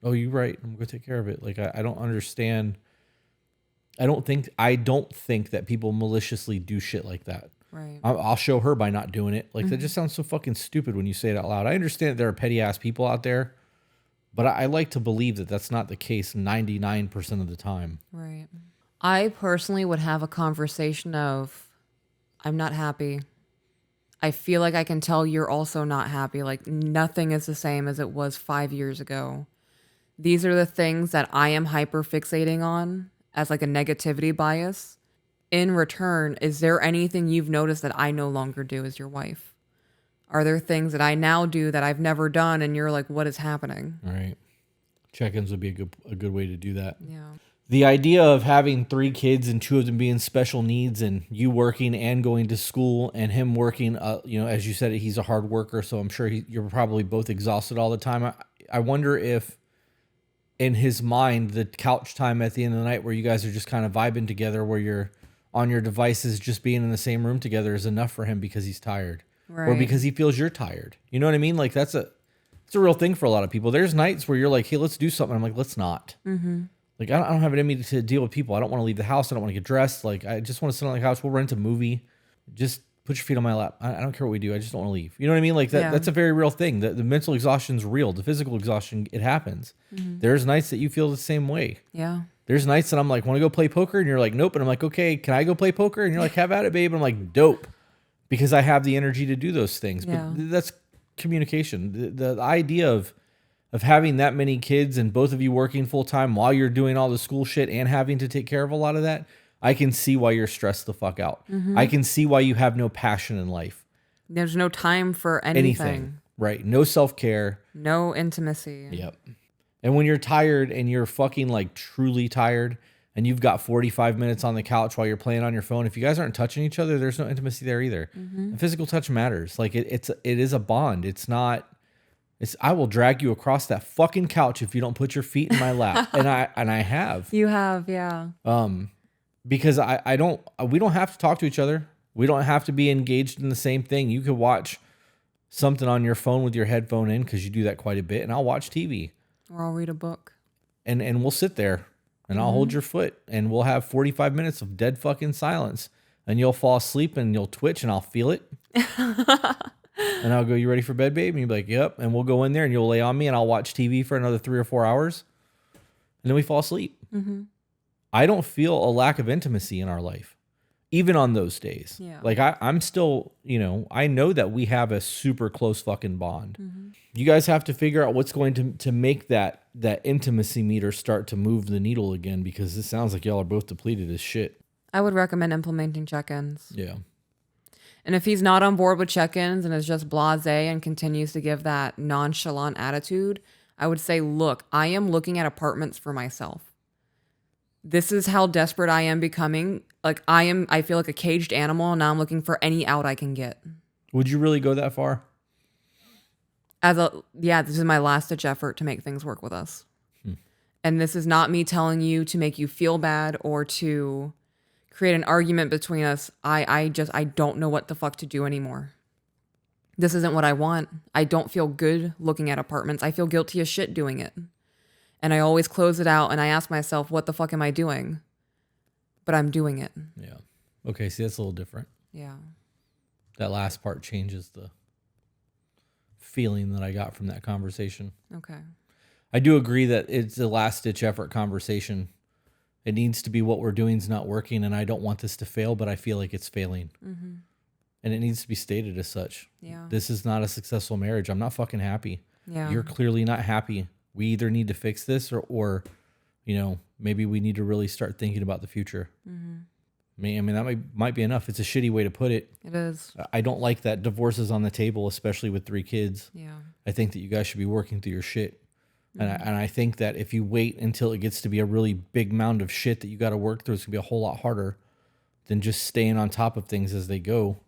Oh, you're right. I'm going to take care of it. I don't understand. I don't think that people maliciously do shit like that. Right. I'll show her by not doing it. That just sounds so fucking stupid when you say it out loud. I understand that there are petty ass people out there, but I like to believe that that's not the case 99% of the time. Right. I personally would have a conversation of, I'm not happy. I feel like I can tell you're also not happy. Nothing is the same as it was 5 years ago. These are the things that I am hyper fixating on as a negativity bias. In return, is there anything you've noticed that I no longer do as your wife? Are there things that I now do that I've never done and you're like, what is happening? All right. Check-ins would be a good way to do that. Yeah. The idea of having 3 kids and 2 of them being special needs, and you working and going to school, and him working, as you said, he's a hard worker, so I'm sure you're probably both exhausted all the time. I wonder if in his mind, the couch time at the end of the night where you guys are just kind of vibing together, where you're on your devices, just being in the same room together is enough for him because he's tired. Right. Or because he feels you're tired. You know what I mean? It's a real thing for a lot of people. There's nights where you're like, hey, let's do something. I'm like, let's not. I don't have it in me to deal with people. I don't want to leave the house. I don't want to get dressed. I just want to sit on the couch. We'll rent a movie. Just put your feet on my lap. I don't care what we do. I just don't want to leave. You know what I mean? Like that's a very real thing. The mental exhaustion's real. The physical exhaustion, it happens. There's nights that you feel the same way. Yeah. There's nights that I'm like, want to go play poker? And you're like, nope. And I'm like, okay, can I go play poker? And you're like, have at it, babe. And I'm like, dope. Because I have the energy to do those things. Yeah. But that's communication. The idea of having that many kids and both of you working full time while you're doing all the school shit and having to take care of a lot of that, I can see why you're stressed the fuck out. I can see why you have no passion in life. There's no time for anything. Right. No self-care. No intimacy. Yep. And when you're tired and you're fucking like truly tired and you've got 45 minutes on the couch while you're playing on your phone, if you guys aren't touching each other, there's no intimacy there either. And physical touch matters. Like it is a bond. I will drag you across that fucking couch if you don't put your feet in my lap. and I have. You have, yeah. Because we don't have to talk to each other. We don't have to be engaged in the same thing. You could watch something on your phone with your headphone in because you do that quite a bit, and I'll watch TV. Or I'll read a book. And we'll sit there and I'll hold your foot and we'll have 45 minutes of dead fucking silence. And you'll fall asleep and you'll twitch and I'll feel it. And I'll go, you ready for bed, babe? And you'll be like, yep. And we'll go in there and you'll lay on me and I'll watch TV for another 3 or 4 hours. And then we fall asleep. I don't feel a lack of intimacy in our life, even on those days. Yeah. Like I'm still, I know that we have a super close fucking bond. You guys have to figure out what's going to make that intimacy meter start to move the needle again, because it sounds like y'all are both depleted as shit. I would recommend implementing check-ins. Yeah. And if he's not on board with check-ins and is just blasé and continues to give that nonchalant attitude, I would say, look, I am looking at apartments for myself. This is how desperate I am becoming. Like I feel like a caged animal, and now I'm looking for any out I can get. Would you really go that far? This is my last ditch effort to make things work with us. And this is not me telling you to make you feel bad or to create an argument between us. I don't know what the fuck to do anymore. This isn't what I want. I don't feel good looking at apartments. I feel guilty as shit doing it. And I always close it out and I ask myself, what the fuck am I doing? But I'm doing it. Yeah. Okay, see, that's a little different. Yeah. That last part changes the feeling that I got from that conversation. Okay. I do agree that it's a last ditch effort conversation. It needs to be what we're doing is not working, and I don't want this to fail, but I feel like it's failing. And it needs to be stated as such. Yeah. This is not a successful marriage. I'm not fucking happy. Yeah. You're clearly not happy. We either need to fix this or maybe we need to really start thinking about the future. I mean, that might be enough. It's a shitty way to put it. It is. I don't like that divorce is on the table, especially with 3 kids. Yeah. I think that you guys should be working through your shit. And I think that if you wait until it gets to be a really big mound of shit that you got to work through, it's going to be a whole lot harder than just staying on top of things as they go.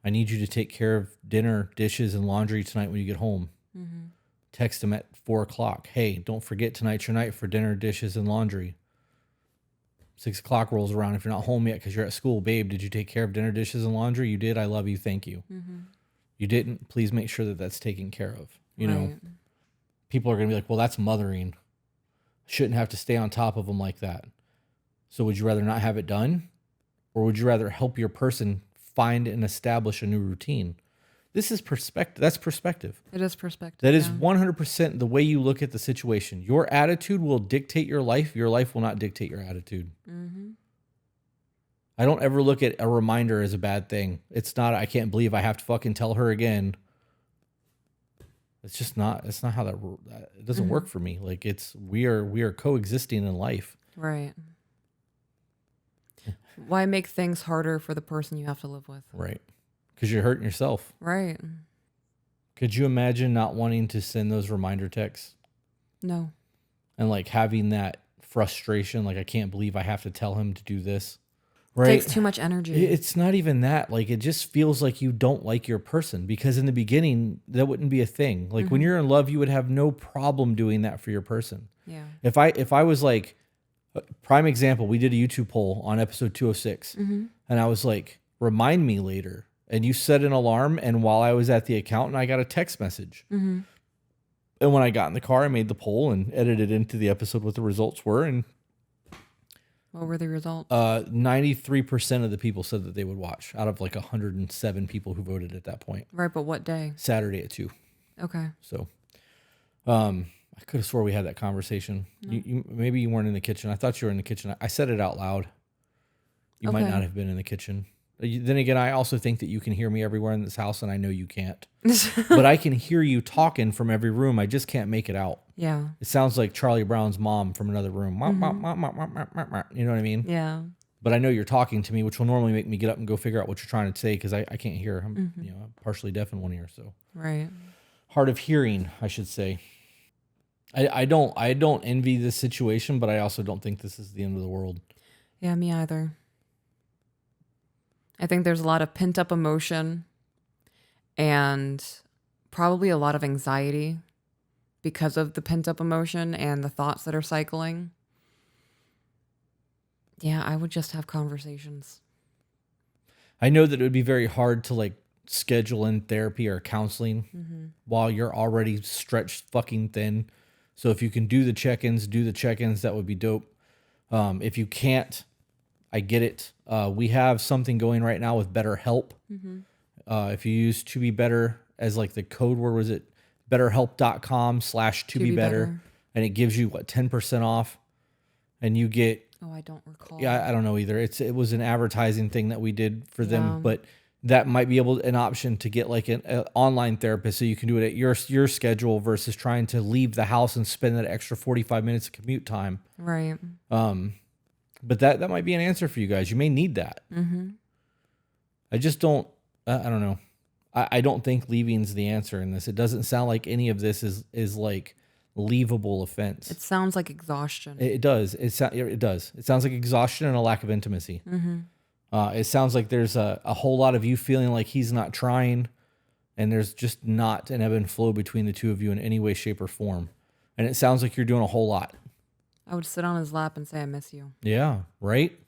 I need you to take care of dinner, dishes, and laundry tonight when you get home. Text them at 4:00. Hey, don't forget tonight's your night for dinner, dishes, and laundry. 6:00 rolls around. If you're not home yet because you're at school, babe, did you take care of dinner, dishes, and laundry? You did. I love you. Thank you. You didn't. Please make sure that that's taken care of. You know, people are going to be like, well, that's mothering. Shouldn't have to stay on top of them like that. So would you rather not have it done? Or would you rather help your person find and establish a new routine? This is perspective. That's perspective. It is perspective. That is 100% the way you look at the situation. Your attitude will dictate your life. Your life will not dictate your attitude. I don't ever look at a reminder as a bad thing. It's not, I can't believe I have to fucking tell her again. It's just not, it's not how it doesn't work for me. Like we are coexisting in life. Right. Why make things harder for the person you have to live with? Right. Because you're hurting yourself. Right. Could you imagine not wanting to send those reminder texts? No. And like having that frustration, like I can't believe I have to tell him to do this. Right? It takes too much energy. It's not even that. Like it just feels like you don't like your person, because in the beginning that wouldn't be a thing. Like when you're in love, you would have no problem doing that for your person. Yeah. If I was like, prime example, we did a YouTube poll on episode 206, and I was like, remind me later. And you set an alarm, and while I was at the accountant, I got a text message. And when I got in the car, I made the poll and edited into the episode what the results were. And What were the results? 93% of the people said that they would watch out of like 107 people who voted at that point. Right, but what day? Saturday at 2. Okay. So, I could have swore we had that conversation. No. Maybe you weren't in the kitchen. I thought you were in the kitchen. I said it out loud. You might not have been in the kitchen. Then again, I also think that you can hear me everywhere in this house, and I know you can't. But I can hear you talking from every room. I just can't make it out. Yeah. It sounds like Charlie Brown's mom from another room. Mm-hmm. You know what I mean? Yeah. But I know you're talking to me, which will normally make me get up and go figure out what you're trying to say because I can't hear. I'm I'm partially deaf in one ear, so right. Hard of hearing, I should say. I don't envy this situation, but I also don't think this is the end of the world. Yeah, me either. I think there's a lot of pent up emotion and probably a lot of anxiety because of the pent up emotion and the thoughts that are cycling. Yeah, I would just have conversations. I know that it would be very hard to like schedule in therapy or counseling while you're already stretched fucking thin. So if you can do the check-ins, that would be dope. If you can't, I get it. We have something going right now with BetterHelp. If you use To Be Better as like the code word, was it betterhelp.com/to-be-better, and it gives you 10% off, and you get. Oh, I don't recall. Yeah, I don't know either. It was an advertising thing that we did for them, but that might be an option to get like an online therapist, so you can do it at your schedule versus trying to leave the house and spend that extra 45 minutes of commute time. Right. But that might be an answer for you guys. You may need that. I just don't. I don't know. I don't think leaving's the answer in this. It doesn't sound like any of this is like leavable offense. It sounds like exhaustion. It does. It does. It sounds like exhaustion and a lack of intimacy. It sounds like there's a whole lot of you feeling like he's not trying, and there's just not an ebb and flow between the two of you in any way, shape, or form. And it sounds like you're doing a whole lot. I would sit on his lap and say, I miss you. Yeah, right?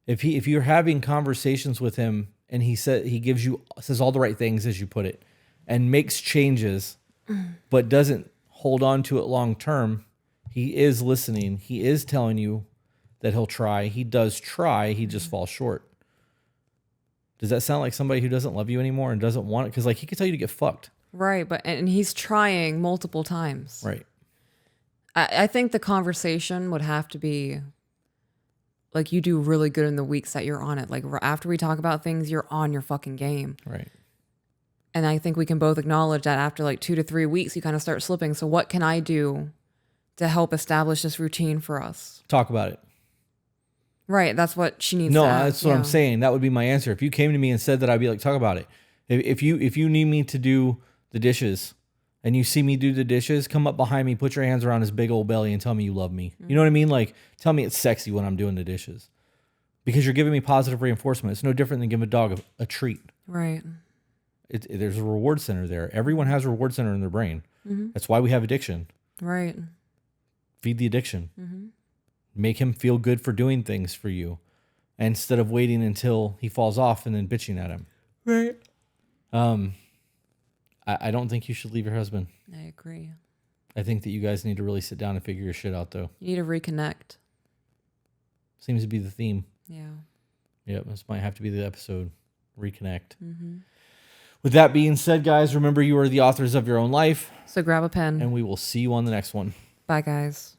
If you're having conversations with him and he says all the right things, as you put it, and makes changes, but doesn't hold on to it long term, he is listening. He is telling you that he'll try. He does try. He just falls short. Does that sound like somebody who doesn't love you anymore and doesn't want it? Because like he could tell you to get fucked. Right, and he's trying multiple times. Right. I think the conversation would have to be like, you do really good in the weeks that you're on it. Like after we talk about things, you're on your fucking game. Right. And I think we can both acknowledge that after like 2 to 3 weeks, you kind of start slipping. So what can I do to help establish this routine for us? Talk about it. Right. That's what she needs No, to have. that's what I'm saying. That would be my answer. If you came to me and said that, I'd be like, talk about it. If you need me to do the dishes and you see me do the dishes, come up behind me, put your hands around his big old belly and tell me you love me. You know what I mean? Like, tell me it's sexy when I'm doing the dishes. Because you're giving me positive reinforcement. It's no different than giving a dog a treat. Right. There's a reward center there. Everyone has a reward center in their brain. That's why we have addiction. Right. Feed the addiction. Make him feel good for doing things for you, instead of waiting until he falls off and then bitching at him. Right. I don't think you should leave your husband. I agree. I think that you guys need to really sit down and figure your shit out, though. You need to reconnect. Seems to be the theme. Yeah. Yep, this might have to be the episode. Reconnect. With that being said, guys, remember you are the authors of your own life. So grab a pen. And we will see you on the next one. Bye, guys.